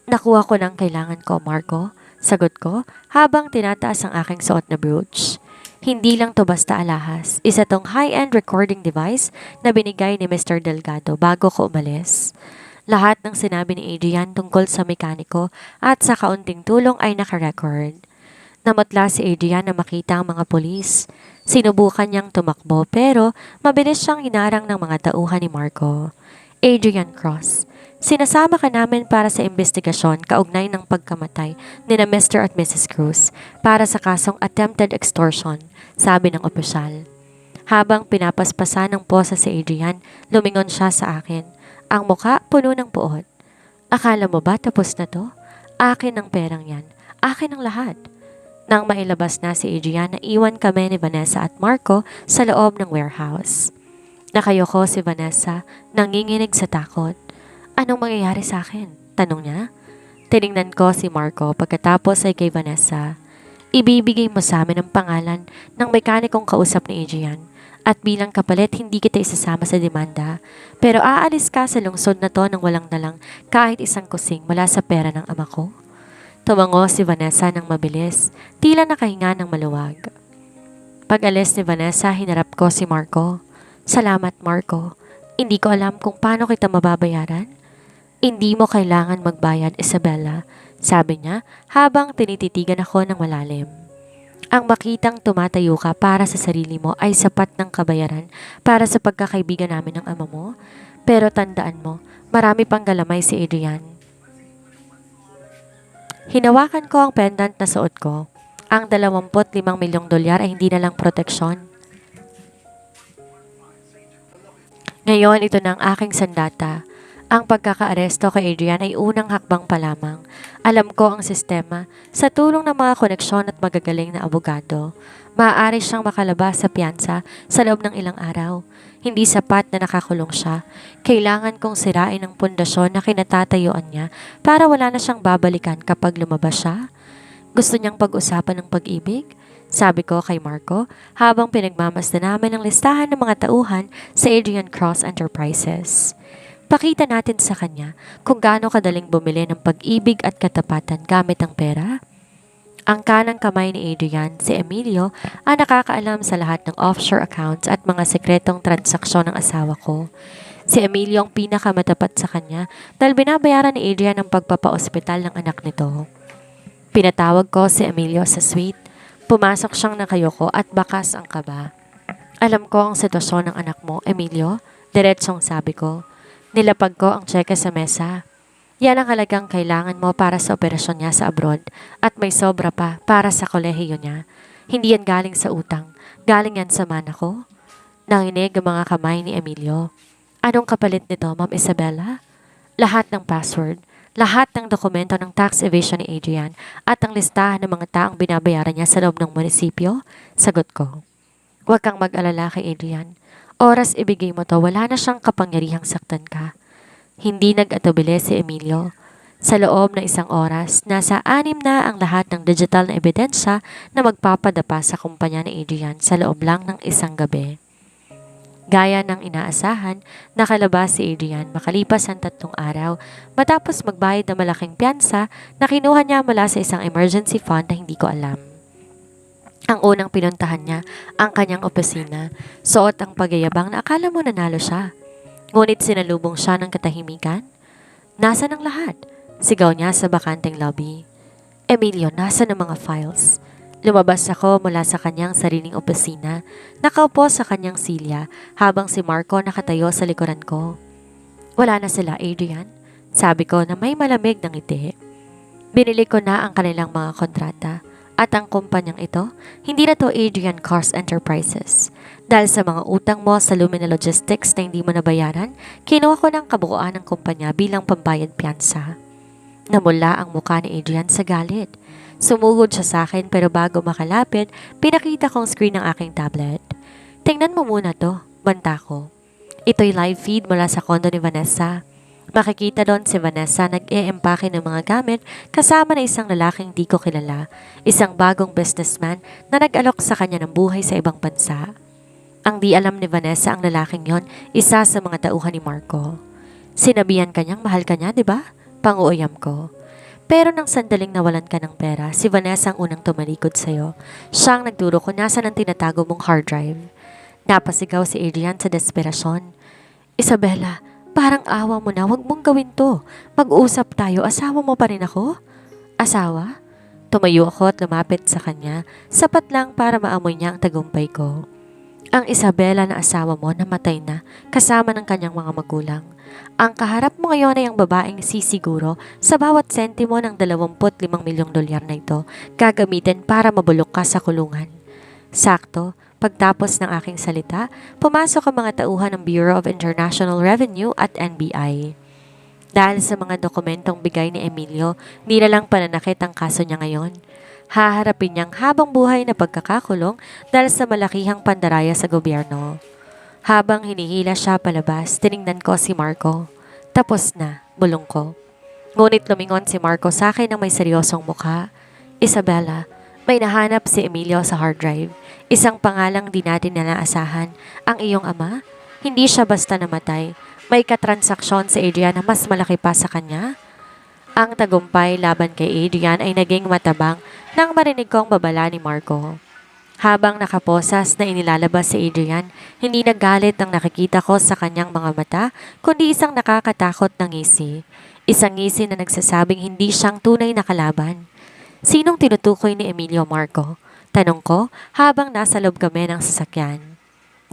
Nakuha ko ng kailangan ko, Marco. Sagot ko habang tinataas ang aking suot na brooch. Hindi lang to basta alahas, isa tong high-end recording device na binigay ni Mr. Delgado bago ko umalis. Lahat ng sinabi ni Adrian tungkol sa mekaniko at sa kaunting tulong ay nakarecord. Namatla si Adrian na makita ang mga pulis. Sinubukan niyang tumakbo pero mabilis siyang hinarang ng mga tauhan ni Marco. Adrian Cross, sinasama ka namin para sa investigasyon kaugnay ng pagkamatay ni na Mr. at Mrs. Cruz para sa kasong attempted extortion, sabi ng opisyal. Habang pinapaspasan ng posa si Adrian, lumingon siya sa akin. Ang muka puno ng puot. Akala mo ba tapos na to? Akin ang perang yan. Akin ang lahat. Nang mailabas na si Adrian, naiwan kami ni Vanessa at Marco sa loob ng warehouse. Nakayoko si Vanessa, nanginginig sa takot. Anong mangyayari sa akin? Tanong niya. Tiningnan ko si Marco pagkatapos ay kay Vanessa. Ibibigay mo sa amin ang pangalan ng mekanikong kausap ni Adrian. At bilang kapalit, hindi kita isasama sa demanda. Pero aalis ka sa lungsod na to nang walang dalang kahit isang kusing mula sa pera ng ama ko. Tumango si Vanessa ng mabilis, tila nakahinga ng maluwag. Pag-alis ni Vanessa, hinarap ko si Marco. Salamat, Marco. Hindi ko alam kung paano kita mababayaran. Hindi mo kailangan magbayad, Isabella, sabi niya habang tinititigan ako ng malalim. Ang makitang tumatayo ka para sa sarili mo ay sapat ng kabayaran para sa pagkakaibigan namin ng ama mo. Pero tandaan mo, marami pang galamay si Adrian. Hinawakan ko ang pendant na suot ko. Ang 25 milyong dolyar ay hindi na lang proteksyon. Ngayon, ito na ang aking sandata. Ang pagkakaaresto kay Adrian ay unang hakbang pa lamang. Alam ko ang sistema. Sa tulong ng mga koneksyon at magagaling na abogado, maaari siyang makalabas sa piyansa sa loob ng ilang araw. Hindi sapat na nakakulong siya. Kailangan kong sirain ang pundasyon na kinatatayuan niya para wala na siyang babalikan kapag lumabas siya. Gusto niyang pag-usapan ng pag-ibig? Sabi ko kay Marco habang pinagmamasdan namin ang listahan ng mga tauhan sa Adrian Cross Enterprises. Pakita natin sa kanya kung gaano kadaling bumili ng pag-ibig at katapatan gamit ang pera. Ang kanang kamay ni Adrian, si Emilio, ang nakakaalam sa lahat ng offshore accounts at mga sekretong transaksyon ng asawa ko. Si Emilio ang pinakamatapat sa kanya dahil binabayaran ni Adrian ang pagpapaospital ng anak nito. Pinatawag ko si Emilio sa suite. Pumasok siyang nakayoko at bakas ang kaba. Alam ko ang sitwasyon ng anak mo, Emilio. Diretsong sabi ko. Nilapag ko ang tseke sa mesa. Yan ang halagang kailangan mo para sa operasyon niya sa abroad at may sobra pa para sa kolehiyo niya. Hindi yan galing sa utang. Galing yan sa mana ko. Nanginig ang mga kamay ni Emilio. Anong kapalit nito, Ma'am Isabella? Lahat ng password, lahat ng dokumento ng tax evasion ni Adrian at ang listahan ng mga taong binabayaran niya sa loob ng munisipyo? Sagot ko. Huwag kang mag-alala kay Adrian. Oras ibigay mo to, wala na siyang kapangyarihang saktan ka. Hindi nag-atubili si Emilio. Sa loob ng isang oras, nasa 6 na ang lahat ng digital na ebidensya na magpapadapa sa kumpanya ni Adrian sa loob lang ng isang gabi. Gaya ng inaasahan, nakalabas si Adrian makalipas ang 3 araw matapos magbayad ng malaking piyansa na kinuha niya mula sa isang emergency fund na hindi ko alam. Ang unang pinuntahan niya ang kanyang opisina, suot ang pagyayabang na akala mo nanalo siya. Ngunit sinalubong siya ng katahimikan. Nasa ng lahat? Sigaw niya sa bakanteng lobby. Emilio, nasa ng mga files? Lumabas ako mula sa kanyang sariling opisina, nakaupo sa kanyang silya habang si Marco nakatayo sa likuran ko. Wala na sila, Adrian. Sabi ko na may malamig ng ngiti. Binili ko na ang kanilang mga kontrata. At ang kumpanyang ito, hindi na to Adrian Cross Enterprises. Dahil sa mga utang mo sa Lumina Logistics na hindi mo nabayaran, kinuha ko ng kabuuan ng kumpanya bilang pambayad piyansa. Namula ang mukha ni Adrian sa galit. Sumugod siya sa akin pero bago makalapit, pinakita kong screen ng aking tablet. Tingnan mo muna to, banta ko. Ito'y live feed mula sa kondo ni Vanessa. Makikita doon si Vanessa nag-e-empake ng mga gamit kasama na isang lalaking di ko kilala, isang bagong businessman na nag-alok sa kanya ng buhay sa ibang bansa. Ang di alam ni Vanessa ang lalaking yon, isa sa mga tauhan ni Marco. Sinabihan kanyang mahal ka niya, di ba? Panguuyam ko. Pero nang sandaling nawalan ka ng pera, si Vanessa ang unang tumalikod sa'yo. Siya ang nagturo kung nasa ang tinatago mong hard drive. Napasigaw si Adrian sa desperasyon. Isabella, parang awa mo na, wag mong gawin to. Mag-uusap tayo, asawa mo pa rin ako? Asawa? Tumayo ako at lumapit sa kanya, sapat lang para maamoy niya ang tagumpay ko. Ang Isabela na asawa mo namatay na kasama ng kanyang mga magulang. Ang kaharap mo ngayon ay ang babaeng sisiguro sa bawat sentimo ng 25 milyong dolyar na ito gagamitin para mabulok ka sa kulungan. Sakto, pagtapos ng aking salita, pumasok ang mga tauhan ng Bureau of International Revenue at NBI. Dahil sa mga dokumentong bigay ni Emilio, nilalang pananakit ang kaso niya ngayon. Haharapin niyang habang buhay na pagkakakulong dahil sa malakihang pandaraya sa gobyerno. Habang hinihila siya palabas, tiningnan ko si Marco. Tapos na, bulong ko. Ngunit lumingon si Marco sa akin ng may seryosong mukha. Isabella, may nahanap si Emilio sa hard drive. Isang pangalang di natin nalaasahan. Ang iyong ama? Hindi siya basta namatay. May katransaksyon si Adrian na mas malaki pa sa kanya? Ang tagumpay laban kay Adrian ay naging matabang nang marinig kong babala ni Marco. Habang nakaposas na inilalabas si Adrian, hindi nagalit ang nakikita ko sa kanyang mga mata, kundi isang nakakatakot na ngisi. Isang ngisi na nagsasabing hindi siyang tunay na kalaban. Sinong tinutukoy ni Emilio, Marco? Tanong ko habang nasa loob kami ng sasakyan.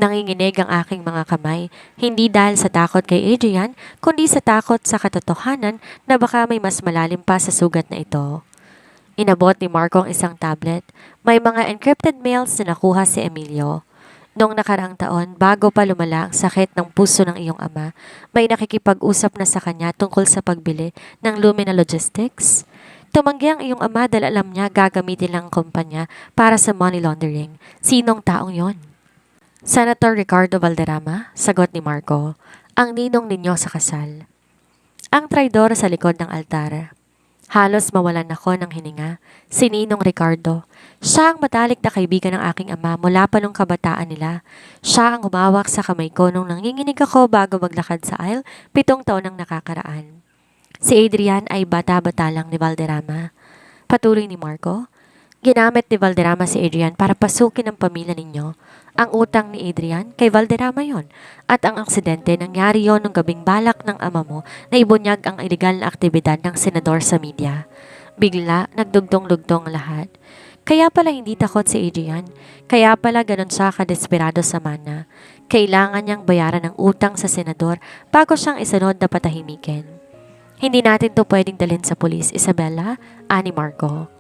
Nanginginig ang aking mga kamay, hindi dahil sa takot kay Adrian, kundi sa takot sa katotohanan na baka may mas malalim pa sa sugat na ito. Inabot ni Marco ang isang tablet. May mga encrypted mails na nakuha si Emilio. Noong nakaraang taon, bago pa lumala ang sakit ng puso ng iyong ama, may nakikipag-usap na sa kanya tungkol sa pagbili ng Lumina Logistics. Tumanggi ang iyong ama dahil alam niya gagamitin lang ang kumpanya para sa money laundering. Sinong taong yon? Senator Ricardo Valderrama, sagot ni Marco, ang ninong ninyo sa kasal. Ang traidor sa likod ng altar. Halos mawalan ako ng hininga. Si Ninong Ricardo. Siya ang matalik na kaibigan ng aking ama mula pa nung kabataan nila. Siya ang humawak sa kamay ko nung nanginginig ako bago maglakad sa aisle 7 taon nang nakakaraan. Si Adrian ay bata-bata lang ni Valderrama. Patuloy ni Marco. Ginamit ni Valderrama si Adrian para pasukin ang pamilya ninyo. Ang utang ni Adrian kay Valderrama yon. At ang aksidente nangyari yon nung gabing balak ng ama mo na ibunyag ang iligal na aktibidad ng senador sa media. Bigla, nagdugtong-lugtong lahat. Kaya pala hindi takot si Adrian. Kaya pala ganun siya kadesperado sa mana. Kailangan niyang bayaran ng utang sa senador bago siyang isunod na patahimikin. Hindi natin to pwedeng dalhin sa pulis, Isabella, ani Marco.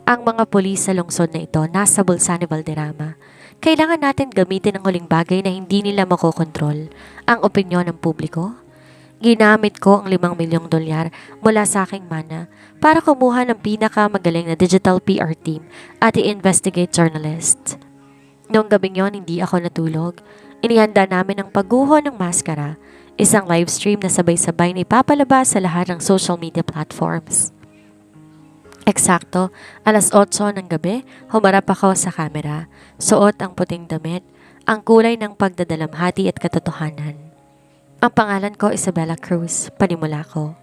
Ang mga pulis sa lungsod na ito nasa bulsa ni Valderrama. Kailangan natin gamitin ang huling bagay na hindi nila makokontrol, ang opinyon ng publiko. Ginamit ko ang 5 milyong dolyar mula sa aking mana para kumuha ng pinakamagaling na digital PR team at i-investigate journalists. Noong gabing yon, hindi ako natulog. Inihanda namin ang pagguho ng maskara, isang live stream na sabay-sabay na ipapalabas sa lahat ng social media platforms. Eksakto, 8:00 ng gabi, humarap ako sa kamera. Suot ang puting damit, ang kulay ng pagdadalamhati at katotohanan. Ang pangalan ko Isabella Cruz, panimula ko.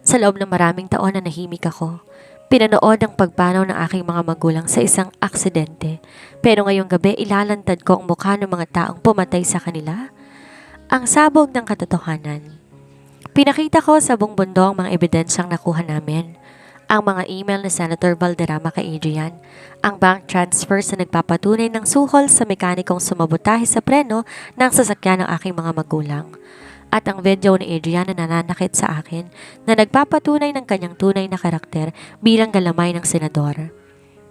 Sa loob ng maraming taon na nahimik ako, pinanood ang pagpanaw ng aking mga magulang sa isang aksidente. Pero ngayong gabi ilalantad ko ang mukha ng mga taong pumatay sa kanila. Ang sabog ng katotohanan. Pinakita ko sa buong mundo ang mga ebidensyang nakuha namin. Ang mga email ni Senator Valderrama kay Adrian, ang bank transfers na nagpapatunay ng suhol sa mekanikong sumabotahe sa preno ng sasakyan ng aking mga magulang, at ang video ni Adrian na nananakit sa akin na nagpapatunay ng kanyang tunay na karakter bilang galamay ng senador.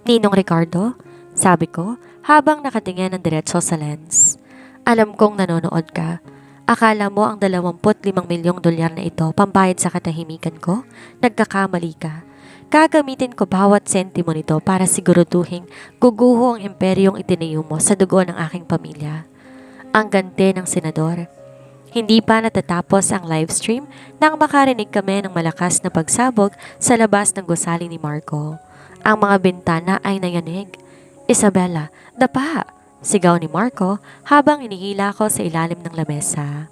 Ninong Ricardo, sabi ko habang nakatingin ng diretso sa lens. Alam kong nanonood ka. Akala mo ang 25 milyong dolyar na ito pambayad sa katahimikan ko? Nagkakamali ka. Gagamitin ko bawat sentimo nito para siguraduhin guguho ang imperyong itinayo mo sa dugo ng aking pamilya. Ang ganti ng senador. Hindi pa natatapos ang livestream nang makarinig kami ng malakas na pagsabog sa labas ng gusali ni Marco. Ang mga bintana ay nayanig. Isabella, dapa! Sigaw ni Marco habang inihila ko sa ilalim ng lamesa.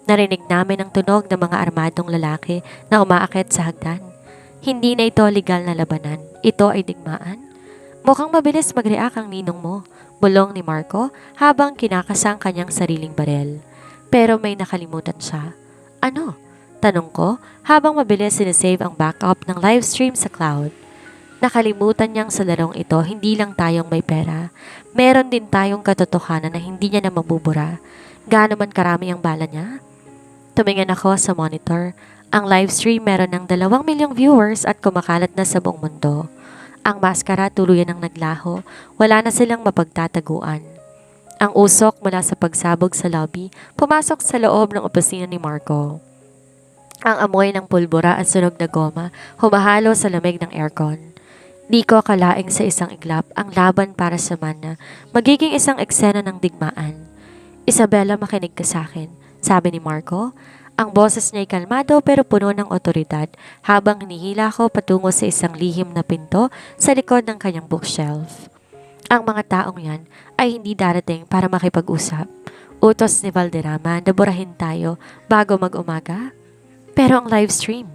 Narinig namin ang tunog ng mga armadong lalaki na umaakit sa hagdan. Hindi na ito legal na labanan. Ito ay digmaan. Mukhang mabilis mag-react ang ninong mo, bulong ni Marco habang kinakasang kanyang sariling barel. Pero may nakalimutan siya. Ano? Tanong ko habang mabilis sinesave ang backup ng livestream sa cloud. Nakalimutan niyang sa larong ito hindi lang tayong may pera. Meron din tayong katotohanan na hindi niya na mabubura. Gaano man karami ang bala niya? Tumingin ako sa monitor. Ang livestream meron ng 2 milyong viewers at kumakalat na sa buong mundo. Ang maskara tuluyan ng naglaho. Wala na silang mapagtataguan. Ang usok mula sa pagsabog sa lobby pumasok sa loob ng opisina ni Marco. Ang amoy ng pulbura at sunog na goma humahalo sa lamig ng aircon. Di ko akalaing sa isang iglap ang laban para sa mana magiging isang eksena ng digmaan. Isabella, makinig ka sa akin, sabi ni Marco. Ang boses niya'y kalmado pero puno ng otoridad habang hinihila ko patungo sa isang lihim na pinto sa likod ng kanyang bookshelf. Ang mga taong yan ay hindi darating para makipag-usap. Utos ni Valderrama na burahin tayo bago mag-umaga. Pero ang livestream,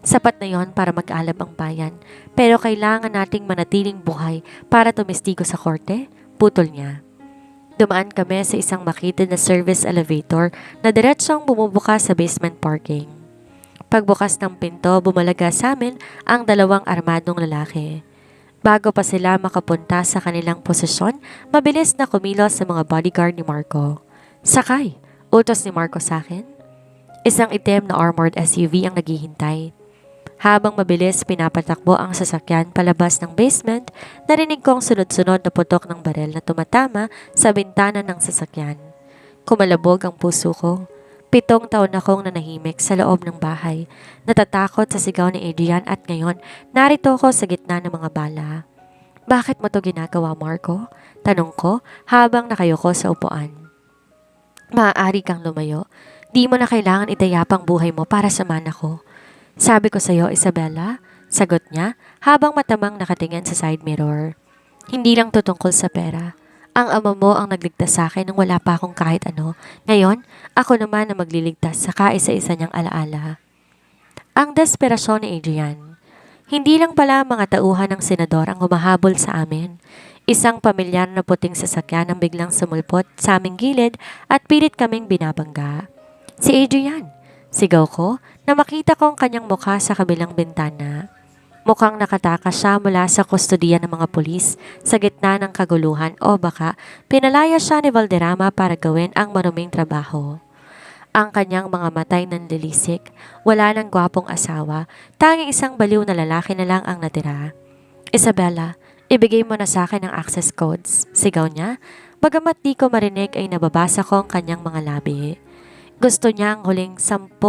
sapat na yon para mag-alab ang bayan. Pero kailangan nating manatiling buhay para tumistigo sa korte, putol niya. Dumaan kami sa isang makitid na service elevator na diretsong bumubukas sa basement parking. Pagbukas ng pinto, bumalaga sa amin ang 2 armadong lalaki. Bago pa sila makapunta sa kanilang posisyon, mabilis na kumilos sa mga bodyguard ni Marco. Sakay, utos ni Marco sa akin. Isang itim na armored SUV ang naghihintay. Habang mabilis pinapatakbo ang sasakyan palabas ng basement, narinig kong sunod-sunod na putok ng barel na tumatama sa bintana ng sasakyan. Kumalabog ang puso ko. 7 taon akong nanahimik sa loob ng bahay, natatakot sa sigaw ni Adrian at ngayon narito ko sa gitna ng mga bala. Bakit mo to ginagawa, Marco? Tanong ko habang nakayuko sa upuan. Maaari kang lumayo. Di mo na kailangan itayapang buhay mo para sa mana ko. Sabi ko sa'yo, Isabella, sagot niya habang matamang nakatingin sa side mirror. Hindi lang tutungkol sa pera. Ang ama mo ang nagligtas sa akin nang wala pa akong kahit ano. Ngayon, ako naman ang magliligtas sa kaisa-isa niyang alaala. Ang desperasyon ni Adrian. Hindi lang pala mga tauhan ng senador ang humahabol sa amin. Isang pamilyar na puting sasakyan ang biglang sumulpot sa aming gilid at pilit kaming binabangga. Si Adrian, sigaw ko na makita kong kanyang mukha sa kabilang bintana. Mukhang nakatakas siya mula sa kustodiya ng mga pulis sa gitna ng kaguluhan o baka pinalaya siya ni Valderrama para gawin ang maruming trabaho. Ang kanyang mga matay nanlilisik, wala ng gwapong asawa, tanging isang baliw na lalaki na lang ang natira. Isabella, ibigay mo na sa akin ang access codes, sigaw niya, bagamat di ko marinig ay nababasa ko ang kanyang mga labi. Gusto niya ang huling 10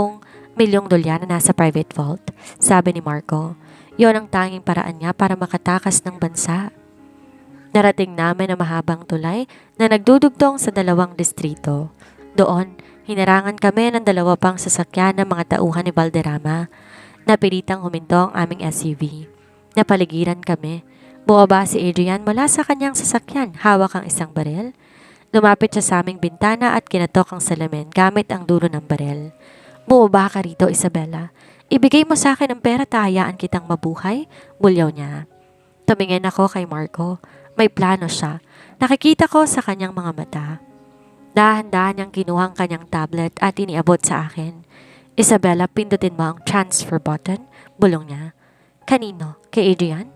milyong dolyar na nasa private vault, sabi ni Marco. Yon ang tanging paraan niya para makatakas ng bansa. Narating namin ang mahabang tulay na nagdudugtong sa 2 distrito. Doon, hinarangan kami ng 2 pang sasakyan ng mga tauhan ni Valderrama. Napilitang huminto ang aming SUV. Napaligiran kami. Bumaba si Adrian mula sa kanyang sasakyan, hawak ang isang barel. Lumapit siya sa aming bintana at kinatok ang salamin gamit ang dulo ng barel. Bumaba ka rito, Isabella. Ibigay mo sa akin ang pera at hayaan kitang mabuhay, bulyaw niya. Tumingin ako kay Marco. May plano siya. Nakikita ko sa kanyang mga mata. Dahan-dahan niyang kinuha ang kanyang tablet at iniabot sa akin. Isabella, pindutin mo ang transfer button, bulong niya. Kanino? Kay Adrian?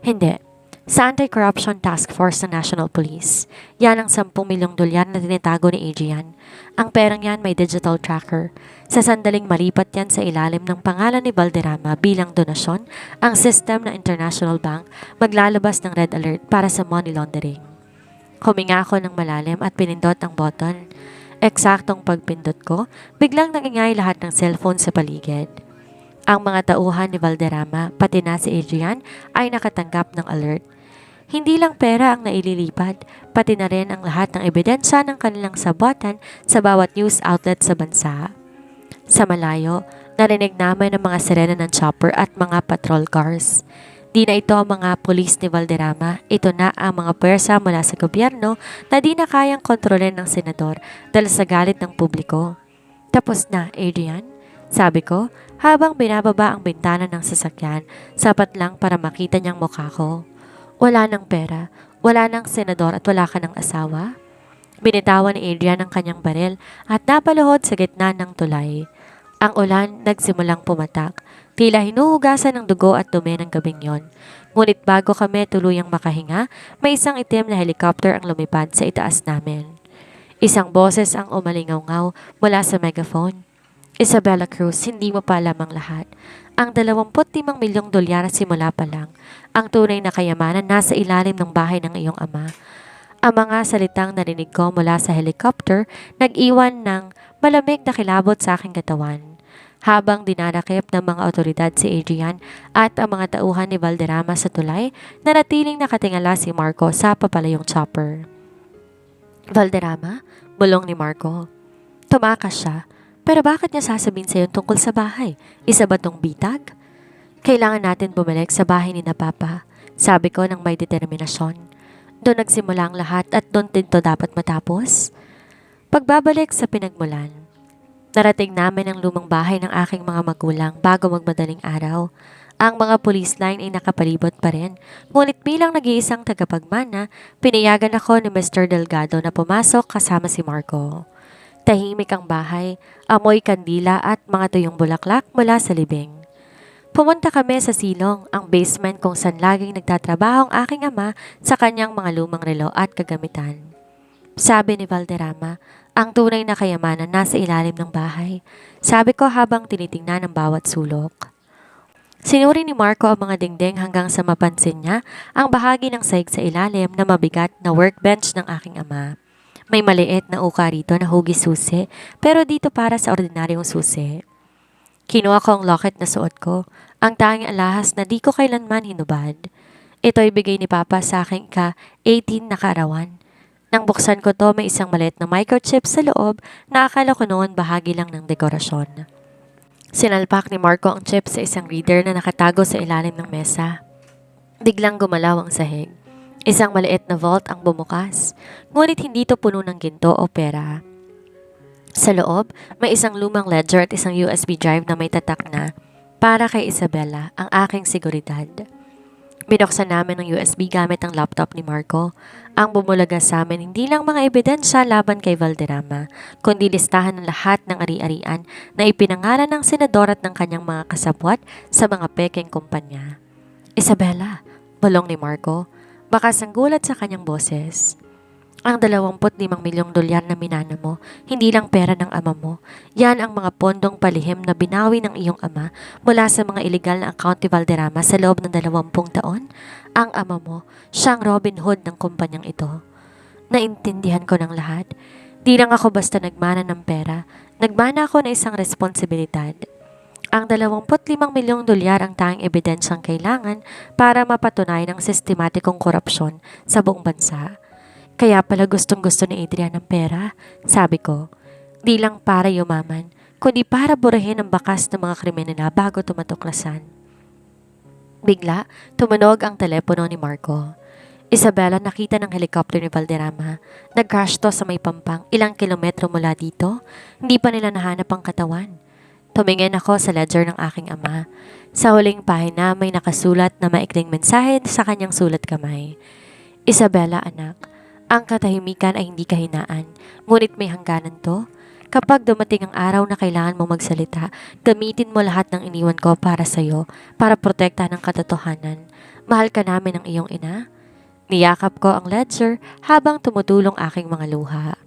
Hindi. Sa Anti-Corruption Task Force ng National Police. Yan ang 10 milyong dolyar na tinitago ni Adrian. Ang perang yan may digital tracker. Sa sandaling malipat yan sa ilalim ng pangalan ni Valderrama bilang donasyon, ang system ng International Bank maglalabas ng red alert para sa money laundering. Huminga ako ng malalim at pinindot ang button. Eksaktong pagpindot ko, biglang nangingay lahat ng cellphone sa paligid. Ang mga tauhan ni Valderrama, pati na si Adrian, ay nakatanggap ng alert. Hindi lang pera ang naililipad, pati na rin ang lahat ng ebidensya ng kanilang sabotan sa bawat news outlet sa bansa. Sa malayo, narinig namin ang mga sirena ng chopper at mga patrol cars. Di na ito ang mga pulis ni Valderrama, ito na ang mga pwersa mula sa gobyerno na di na kayang kontrolin ng senador dahil sa galit ng publiko. Tapos na, Adrian? Sabi ko, habang binababa ang bintana ng sasakyan, sapat lang para makita niyang mukha ko. Wala ng pera, wala ng senador at wala ka ng asawa? Binitawan ni Adrian ang kanyang baril at napaluhod sa gitna ng tulay. Ang ulan nagsimulang pumatak, tila hinuhugasan ng dugo at dumi ng gabing yon. Ngunit bago kami tuluyang makahinga, may isang itim na helicopter ang lumipad sa itaas namin. Isang boses ang umalingaw-ngaw mula sa megaphone. Isabella Cruz, hindi mo pa alam ang lahat. Ang 25 milyong dolyar simula pa lang. Ang tunay na kayamanan nasa ilalim ng bahay ng iyong ama. Ang mga salitang narinig ko mula sa helicopter nag-iwan ng malamig na kilabot sa aking katawan. Habang dinadakip ng mga otoridad si Adrian at ang mga tauhan ni Valderrama sa tulay, nanatiling nakatingala si Marco sa papalayong chopper. Valderrama? Bulong ni Marco. Tumakas siya. Pero bakit niya sasabihin sa'yo tungkol sa bahay? Isa ba tong bitag? Kailangan natin bumalik sa bahay ni na Papa, sabi ko ng may determinasyon. Doon nagsimula ang lahat at doon din to dapat matapos. Pagbabalik sa pinagmulan, narating namin ang lumang bahay ng aking mga magulang bago magmadaling araw. Ang mga police line ay nakapalibot pa rin, ngunit bilang nag-iisang tagapagmana, pinayagan ako ni Mr. Delgado na pumasok kasama si Marco. Tahimik ang bahay, amoy kandila at mga tuyong bulaklak mula sa libing. Pumunta kami sa silong, ang basement kung saan laging nagtatrabaho ang aking ama sa kanyang mga lumang relo at kagamitan. Sabi ni Valderrama, ang tunay na kayamanan nasa ilalim ng bahay. Sabi ko habang tinitingnan ang bawat sulok. Sinuri ni Marco ang mga dingding hanggang sa mapansin niya ang bahagi ng sahig sa ilalim na mabigat na workbench ng aking ama. May maliit na uka rito na hugis susi, pero dito para sa ordinaryong susi. Kinuha ko ang locket na suot ko, ang tanging alahas na di ko kailanman hinubad. Ito ay bigay ni Papa sa aking ka-18 na kaarawan. Nang buksan ko to, may isang maliit na microchip sa loob na akala ko noon bahagi lang ng dekorasyon. Sinalpak ni Marco ang chip sa isang reader na nakatago sa ilalim ng mesa. Biglang gumalaw ang sahig. Isang maliit na vault ang bumukas, ngunit hindi to puno ng ginto o pera. Sa loob, may isang lumang ledger at isang USB drive na may tatak na para kay Isabella, ang aking seguridad. Binuksan namin ang USB gamit ang laptop ni Marco. Ang bumulaga sa amin hindi lang mga ebidensya laban kay Valderrama, kundi listahan ng lahat ng ari-arian na ipinangalan ng senador at ng kanyang mga kasabwat sa mga pekeng kumpanya. Isabella, bulong ni Marco, baka sanggulat sa kanyang boses. Ang 25 milyong dolyar na minana mo, hindi lang pera ng ama mo. Yan ang mga pondong palihim na binawi ng iyong ama mula sa mga iligal na account ni Valderrama sa loob ng 20 taon. Ang ama mo, siyang Robin Hood ng kumpanyang ito. Naintindihan ko ng lahat. Di lang ako basta nagmana ng pera. Nagmana ako ng isang responsibilidad. Ang 25 milyong dolyar ang tanging ebidensyang kailangan para mapatunayan ang sistematikong korupsyon sa buong bansa. Kaya pala gustong-gusto ni Adrian ng pera, sabi ko. Di lang para yumaman, kundi para burahin ang bakas ng mga kriminal bago tumatuklasan. Bigla, tumunog ang telepono ni Marco. Isabella, nakita ng helicopter ni Valderrama. Nag-crash to sa may pampang, ilang kilometro mula dito. Hindi pa nila nahanap ang katawan. Tumingin ako sa ledger ng aking ama. Sa huling pahina may nakasulat na maikling mensahe sa kanyang sulat kamay. Isabella, anak, ang katahimikan ay hindi kahinaan, ngunit may hangganan to. Kapag dumating ang araw na kailangan mo magsalita, gamitin mo lahat ng iniwan ko para sa'yo, para protektahan ang katotohanan. Mahal ka namin ng iyong ina. Niyakap ko ang ledger habang tumutulong aking mga luha.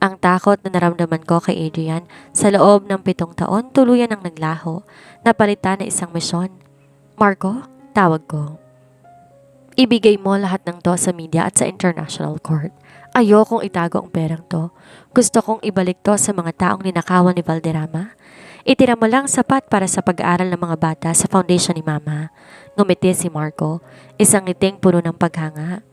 Ang takot na naramdaman ko kay Adrian sa loob ng 7 taon tuluyan ang naglaho, napalitan na isang misyon. Marco, tawag ko. Ibigay mo lahat ng to sa media at sa international court. Ayokong itago ang perang to. Gusto kong ibalik to sa mga taong ninakawan ni Valderrama. Itira mo lang sapat para sa pag-aaral ng mga bata sa foundation ni Mama. Ngumiti si Marco, isang ngiting puno ng paghanga.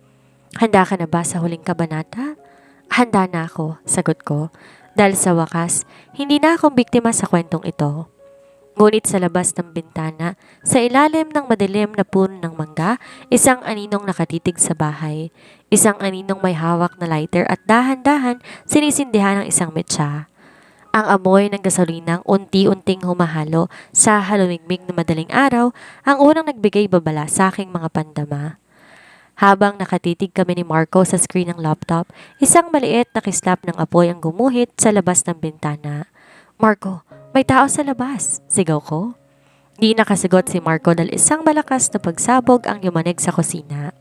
Handa ka na ba sa huling kabanata? Handa na ako, sagot ko. Dahil sa wakas, hindi na akong biktima sa kwentong ito. Ngunit sa labas ng bintana, sa ilalim ng madilim na puno ng mangga, isang aninong nakatitig sa bahay. Isang aninong may hawak na lighter at dahan-dahan sinisindihan ng isang metsa. Ang amoy ng gasolinang unti-unting humahalo sa halumigmig na madaling araw ang unang nagbigay babala sa aking mga pandama. Habang nakatitig kami ni Marco sa screen ng laptop, isang maliit na kislap ng apoy ang gumuhit sa labas ng bintana. "Marco, may tao sa labas!" sigaw ko. Di nakasagot si Marco dahil isang malakas na pagsabog ang yumanig sa kusina.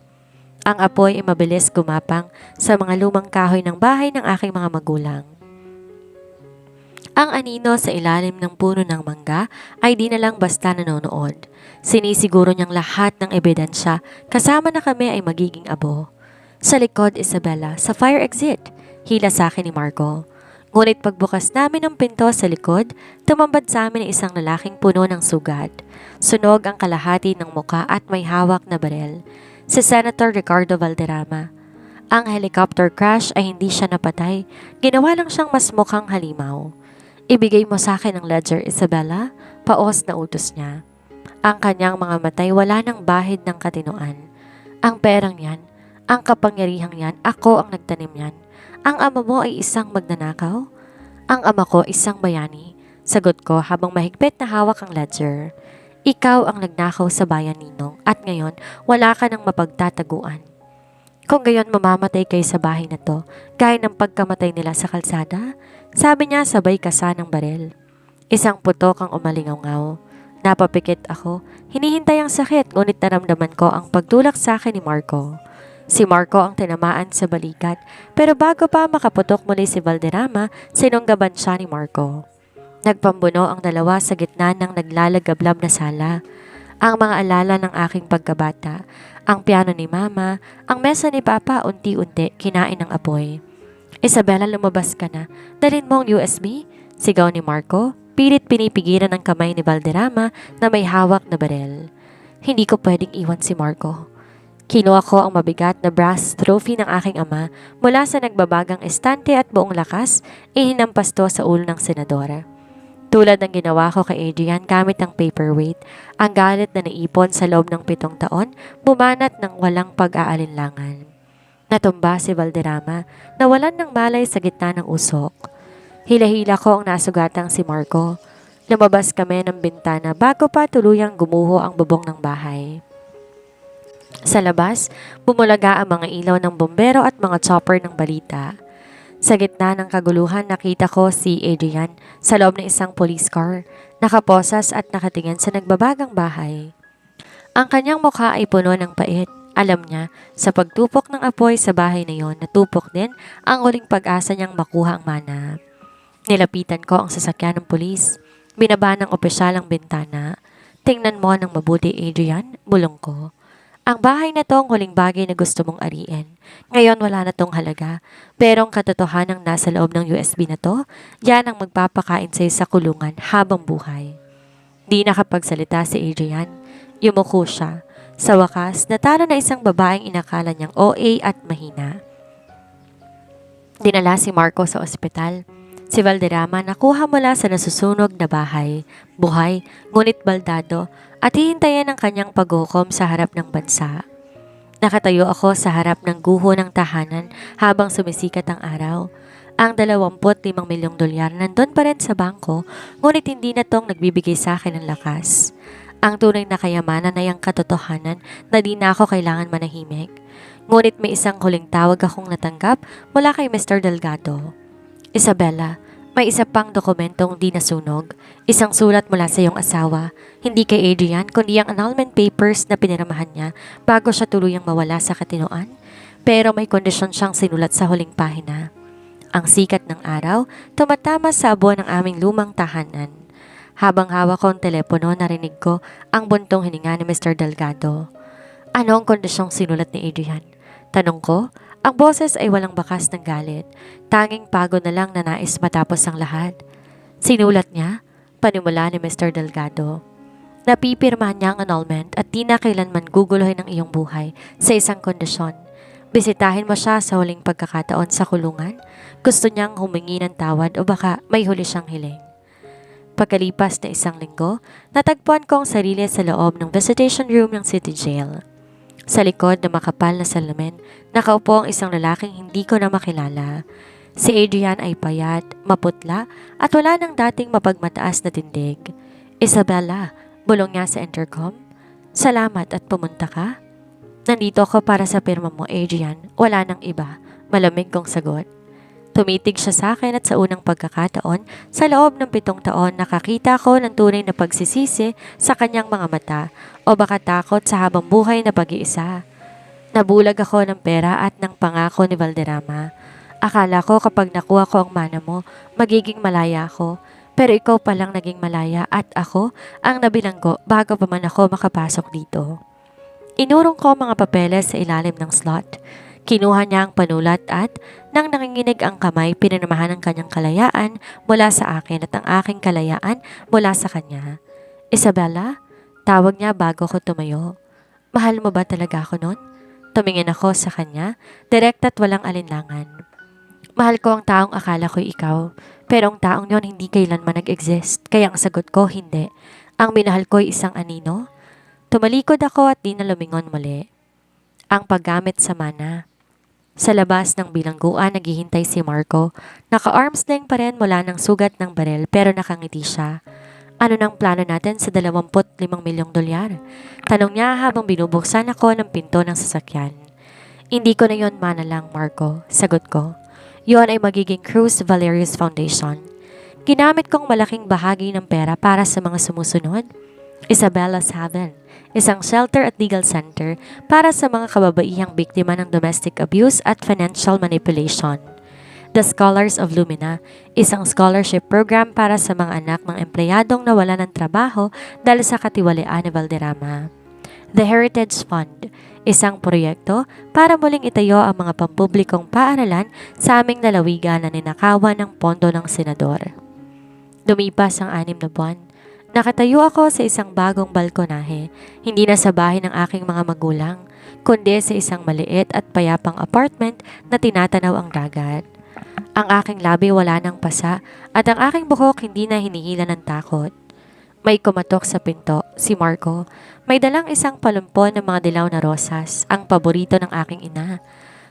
Ang apoy ay mabilis gumapang sa mga lumang kahoy ng bahay ng aking mga magulang. Ang anino sa ilalim ng puno ng mangga ay di na lang basta nanonood. Sinisiguro niyang lahat ng ebidensya kasama na kami ay magiging abo. "Sa likod, Isabella, sa fire exit," hila sa akin ni Marco. Ngunit pagbukas namin ng pinto sa likod, tumambad sa amin ang isang lalaking puno ng sugat. Sunog ang kalahati ng muka at may hawak na barel. Si Senator Ricardo Valderrama. Ang helicopter crash ay hindi siya napatay. Ginawa lang siyang mas mukhang halimaw. "Ibigay mo sa akin ang ledger, Isabella," paos na utos niya. Ang kanyang mga matay wala ng bahid ng katinoan. "Ang perang yan, ang kapangyarihang yan, ako ang nagtanim yan. Ang ama mo ay isang magnanakaw?" "Ang ama ko isang bayani," sagot ko habang mahigpit na hawak ang ledger. "Ikaw ang nagnakaw sa bayan, Ninong, at ngayon wala ka ng mapagtataguan. Kung gayon mamamatay kayo sa bahay na to, gaya ng pagkamatay nila sa kalsada," sabi niya sabay kasa ng barel. Isang putok ang umalingaw-ngaw. Napapikit ako. Hinihintay ang sakit ngunit naramdaman ko ang pagtulak sa akin ni Marco. Si Marco ang tinamaan sa balikat pero bago pa makaputok muli si Valderrama, sinunggaban siya ni Marco. Nagpambuno ang dalawa sa gitna ng naglalagablab na sala. Ang mga alala ng aking pagkabata, ang piano ni Mama, ang mesa ni Papa unti-unti kinain ng apoy. "Isabella, lumabas ka na. Dalhin mo ang USB?" sigaw ni Marco. Pilit pinipigilan ng kamay ni Valderrama na may hawak na barel. Hindi ko pwedeng iwan si Marco. Kinuha ko ang mabigat na brass trophy ng aking ama mula sa nagbabagang estante at buong lakas ihinampas to sa ulo ng senadora. Tulad ng ginawa ko kay Adrian gamit ang paperweight, ang galit na naipon sa loob ng 7 taon bumanat ng walang pag-aalinlangan. Natumba si Valderrama, nawalan ng malay sa gitna ng usok. Hila-hila ko ang nasugatang si Marco. Lumabas kami ng bintana bago pa tuluyang gumuho ang bubong ng bahay. Sa labas, bumulaga ang mga ilaw ng bombero at mga chopper ng balita. Sa gitna ng kaguluhan, nakita ko si Adrian sa loob ng isang police car, nakaposas at nakatingin sa nagbabagang bahay. Ang kanyang mukha ay puno ng pait. Alam niya, sa pagtupok ng apoy sa bahay na yon, natupok din ang huling pag-asa niyang makuha ang mana. Nilapitan ko ang sasakyan ng pulis. Binaba ng opisyal ang bintana. "Tingnan mo ng mabuti, Adrian," bulong ko. "Ang bahay na to ang huling bagay na gusto mong ariin. Ngayon wala na tong halaga. Pero ang katotohanang nasa loob ng USB na to, yan ang magpapakain sa'yo sa kulungan habang buhay." Di nakapagsalita si Adrian. Yumuko siya. Sa wakas, natalo na isang babaeng inakala niyang OA at mahina. Dinala si Marco sa ospital. Si Valderrama nakuha mula sa nasusunog na bahay, buhay, ngunit baldado, at hihintayin ang kanyang paghukom sa harap ng bansa. Nakatayo ako sa harap ng guho ng tahanan habang sumisikat ang araw. Ang 25 milyong dolyar nandun pa rin sa bangko, ngunit hindi na tong nagbibigay sa akin ng lakas. Ang tunay na kayamanan ay ang katotohanan na di na ako kailangan manahimik. Ngunit may isang huling tawag akong natanggap mula kay Mr. Delgado. "Isabella, may isa pang dokumentong di nasunog. Isang sulat mula sa iyong asawa. Hindi kay Adrian, kundi ang annulment papers na piniramahan niya bago siya tuluyang mawala sa katinoan. Pero may kondisyon siyang sinulat sa huling pahina." Ang sikat ng araw, tumatama sa abo ng aming lumang tahanan. Habang hawak ko ang telepono, narinig ko ang buntong hininga ni Mr. Delgado. "Ano ang kondisyong sinulat ni Adrian?" tanong ko. Ang boses ay walang bakas ng galit. Tanging pagod na lang na nais matapos ang lahat. "Sinulat niya?" panimula ni Mr. Delgado. "Napipirmahan niya ang annulment at di na kailanman guguluhin ang iyong buhay sa isang kondisyon. Bisitahin mo siya sa huling pagkakataon sa kulungan. Gusto niyang humingi ng tawad o baka may huli siyang hiling." Pagkalipas na 1 linggo, natagpuan ko ang sarili sa loob ng visitation room ng City Jail. Sa likod na makapal na salamin, nakaupo ang isang lalaking hindi ko na makilala. Si Adrian ay payat, maputla, at wala nang dating mapagmataas na tindig. Isabella, bulong niya sa intercom. Salamat at pumunta ka. Nandito ako para sa pirma mo, Adrian. Wala nang iba. Malamig kong sagot. Tumitig siya sa akin at sa unang pagkakataon, sa loob ng 7 taon nakakita ko ng tunay na pagsisisi sa kanyang mga mata o baka takot sa habang buhay na pag-iisa. Nabulag ako ng pera at ng pangako ni Valderrama. Akala ko kapag nakuha ko ang mana mo, magiging malaya ako. Pero ikaw palang naging malaya at ako ang nabilanggo bago pa man ako makapasok dito. Inurong ko mga papeles sa ilalim ng slot. Kinuha niya ang panulat at nang nanginginig ang kamay, pinanamahan ang kanyang kalayaan mula sa akin at ang aking kalayaan mula sa kanya. Isabella, tawag niya bago ko tumayo. Mahal mo ba talaga ako nun? Tumingin ako sa kanya, direct at walang alinlangan. Mahal ko ang taong akala ko'y ikaw, pero ang taong yon hindi kailanman nag-exist, kaya ang sagot ko hindi. Ang minahal ko'y isang anino. Tumalikod ako at di na lumingon muli. Ang paggamit sa mana. Sa labas ng bilangguan, naghihintay si Marco. Naka-arms length pa rin mula ng sugat ng barel pero nakangiti siya. Ano nang plano natin sa 25 milyong dolyar? Tanong niya habang binubuksan ako ng pinto ng sasakyan. Hindi ko na yon mana lang, Marco. Sagot ko. Yon ay magiging Cruz Valerius Foundation. Ginamit kong malaking bahagi ng pera para sa mga sumusunod. Isabella's Haven, isang shelter at legal center para sa mga kababaihang biktima ng domestic abuse at financial manipulation. The Scholars of Lumina, isang scholarship program para sa mga anak ng empleyadong nawalan ng trabaho dahil sa katiwalian ni Valderrama. The Heritage Fund, isang proyekto para muling itayo ang mga pampublikong paaralan sa aming lalawigan na ninakawan ng pondo ng senador. Lumipas ang 6 na buwan. Nakatayo ako sa isang bagong balkonahe, hindi na sa bahay ng aking mga magulang, kundi sa isang maliit at payapang apartment na tinatanaw ang dagat. Ang aking labi wala ng pasa at ang aking buhok hindi na hinihila ng takot. May kumatok sa pinto, si Marco. May dalang isang palumpon ng mga dilaw na rosas, ang paborito ng aking ina.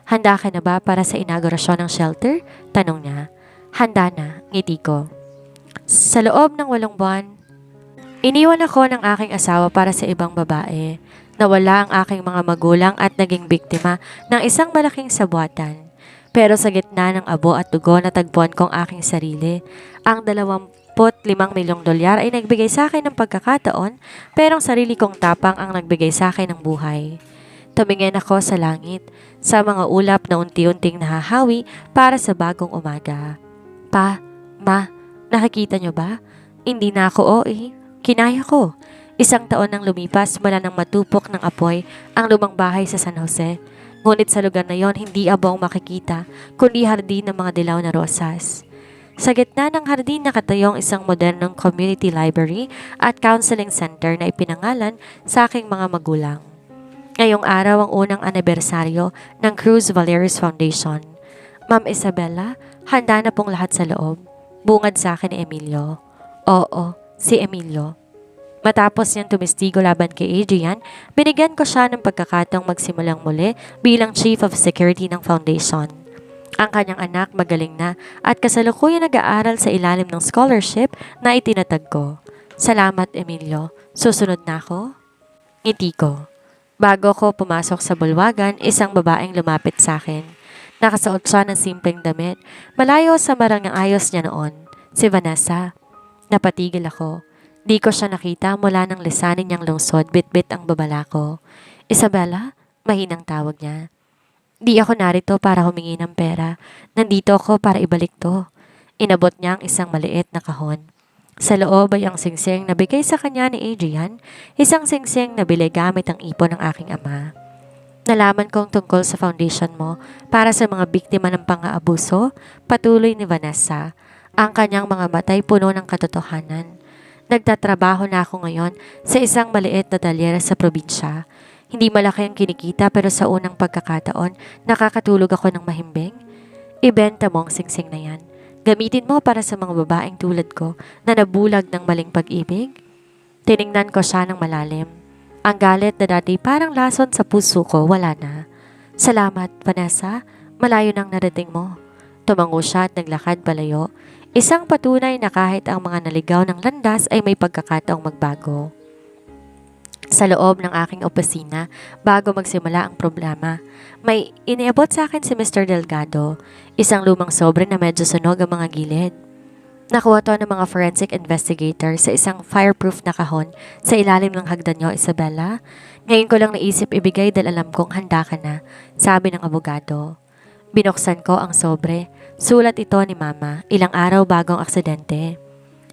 Handa ka na ba para sa inaugurasyon ng shelter? Tanong niya. Handa na, ngiti ko. Sa loob ng 8 buwan, iniwan ako ng aking asawa para sa ibang babae. Nawala ang aking mga magulang at naging biktima ng isang malaking sabwatan. Pero sa gitna ng abo at dugo natagpuan kong aking sarili. Ang 25 milyong dolyar ay nagbigay sa akin ng pagkakataon, pero ang sarili kong tapang ang nagbigay sa akin ng buhay. Tumingin ako sa langit, sa mga ulap na unti-unting nahahawi para sa bagong umaga. Pa, ma, nakikita niyo ba? Hindi na ako OA. Kinaya ko. 1 taon nang lumipas mula nang matupok ng apoy ang lumang bahay sa San Jose. Ngunit sa lugar na yon hindi abo ang makikita, kundi hardin ng mga dilaw na rosas. Sa gitna ng hardin nakatayong isang modernong community library at counseling center na ipinangalan sa aking mga magulang. Ngayong araw ang unang anibersaryo ng Cruz Valerius Foundation. Ma'am Isabella, handa na pong lahat sa loob. Bungad sa akin ni Emilio. Oo, si Emilio. Matapos niyang tumistigo laban kay Adrian, binigyan ko siya ng pagkakataong magsimulang muli bilang Chief of Security ng Foundation. Ang kanyang anak magaling na at kasalukuyan nag-aaral sa ilalim ng scholarship na itinatag ko. Salamat, Emilio. Susunod na ako? Ngiti ko. Bago ko pumasok sa bulwagan, isang babaeng lumapit sa akin. Nakasuot siya ng simpleng damit, malayo sa marangyang ayos niya noon. Si Vanessa. Napatigil ako. Di ko siya nakita mula nang lisanin niyang lungsod, bit-bit ang babala ko. Isabella? Mahinang tawag niya. Di ako narito para humingi ng pera. Nandito ako para ibalik to. Inabot niya ang isang maliit na kahon. Sa loob ay ang singsing na bigay sa kanya ni Adrian, isang singsing na bili gamit ang ipon ng aking ama. Nalaman kong tungkol sa foundation mo para sa mga biktima ng pang-aabuso, patuloy ni Vanessa. Ang kanyang mga matay puno ng katotohanan. Nagtatrabaho na ako ngayon sa isang maliit na dalyera sa probinsya. Hindi malaki ang kinikita pero sa unang pagkakataon, nakakatulog ako ng mahimbing. Ibenta mo ang singsing na yan. Gamitin mo para sa mga babaeng tulad ko na nabulag ng maling pag-ibig. Tiningnan ko siya ng malalim. Ang galit na dati parang lason sa puso ko, wala na. Salamat, Vanessa. Malayo nang narating mo. Tumango siya at naglakad palayo. Isang patunay na kahit ang mga naligaw ng landas ay may pagkakataong magbago. Sa loob ng aking opisina, bago magsimula ang problema, may iniabot sa akin si Mr. Delgado, isang lumang sobre na medyo sunog ang mga gilid. Nakuha to ng mga forensic investigator sa isang fireproof na kahon sa ilalim ng hagdan niyo, Isabella. Ngayon ko lang naisip ibigay dahil alam kong handa ka na, sabi ng abogado. Binuksan ko ang sobre. Sulat ito ni Mama, ilang araw bago ang aksidente.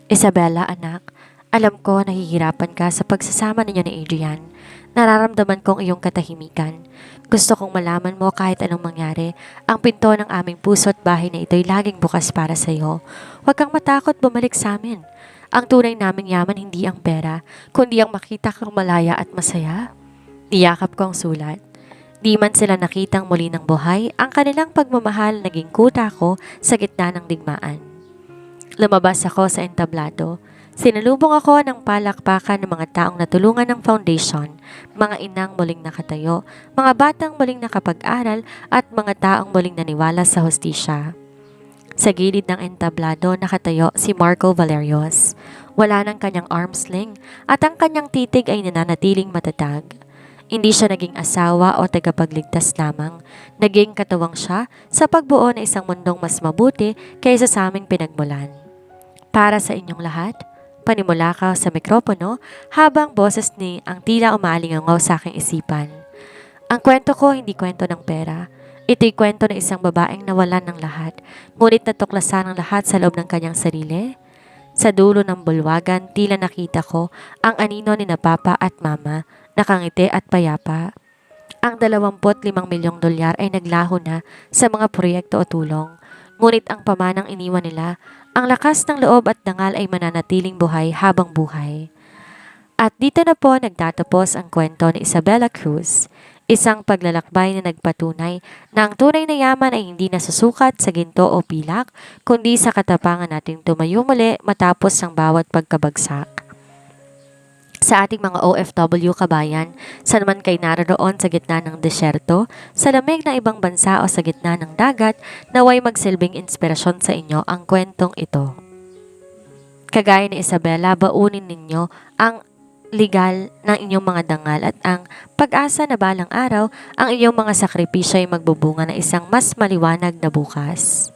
Isabella, anak, alam ko nahihirapan ka sa pagsasama ninyo ni Adrian. Nararamdaman kong iyong katahimikan. Gusto kong malaman mo kahit anong mangyari, ang pinto ng aming puso at bahay na ito'y laging bukas para sa iyo. Huwag kang matakot bumalik sa amin. Ang tunay naming yaman hindi ang pera, kundi ang makita kang malaya at masaya. Niyakap ko ang sulat. Di man sila nakitang muli ng buhay, ang kanilang pagmamahal naging kuta ko sa gitna ng digmaan. Lumabas ako sa entablado. Sinalubong ako ng palakpakan ng mga taong natulungan ng foundation, mga inang muling nakatayo, mga batang muling nakapag-aral at mga taong muling naniwala sa hustisya. Sa gilid ng entablado nakatayo si Marco Valerios. Wala ng kanyang arm sling at ang kanyang titig ay nananatiling matatag. Hindi siya naging asawa o tagapagligtas lamang. Naging katuwang siya sa pagbuo ng isang mundong mas mabuti kaysa sa aming pinagmulan. Para sa inyong lahat, panimula ka sa mikropono habang boses ni ang tila umaalingaw sa aking isipan. Ang kwento ko hindi kwento ng pera. Ito'y kwento ng isang babaeng nawalan ng lahat, ngunit natuklasan ng lahat sa loob ng kanyang sarili. Sa dulo ng bulwagan, tila nakita ko ang anino ni na Papa at Mama, nakangiti at payapa. Ang 25 milyong dolyar ay naglaho na sa mga proyekto o tulong, ngunit ang pamanang iniwan nila, ang lakas ng loob at dangal ay mananatiling buhay habang buhay. At dito na po nagtatapos ang kwento ni Isabella Cruz, isang paglalakbay na nagpatunay na ang tunay na yaman ay hindi nasusukat sa ginto o pilak, kundi sa katapangan nating tumayo muli matapos ang bawat pagkabagsak. Sa ating mga OFW kabayan, saan man kayo naroon sa gitna ng desyerto, sa lamig ng ibang bansa o sa gitna ng dagat, naway magsilbing inspirasyon sa inyo ang kwentong ito. Kagaya ni Isabella, baunin ninyo ang legal ng inyong mga dangal at ang pag-asa na balang araw, ang inyong mga sakripisyo ay magbubunga ng isang mas maliwanag na bukas.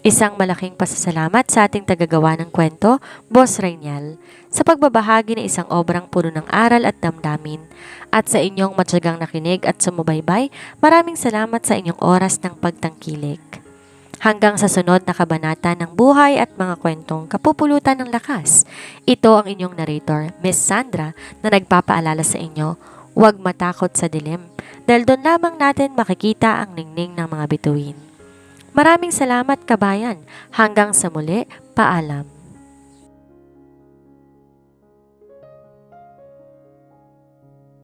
Isang malaking pasasalamat sa ating tagagawa ng kwento, Boss Rainiel, sa pagbabahagi ng isang obrang puno ng aral at damdamin, at sa inyong matyagang nakinig at sumubaybay, maraming salamat sa inyong oras ng pagtangkilik. Hanggang sa sunod na kabanata ng buhay at mga kwentong kapupulutan ng lakas, ito ang inyong narrator, Miss Sandra, na nagpapaalala sa inyo, huwag matakot sa dilim, dahil doon lamang natin makikita ang ningning ng mga bituin. Maraming salamat kabayan. Hanggang sa muli, paalam.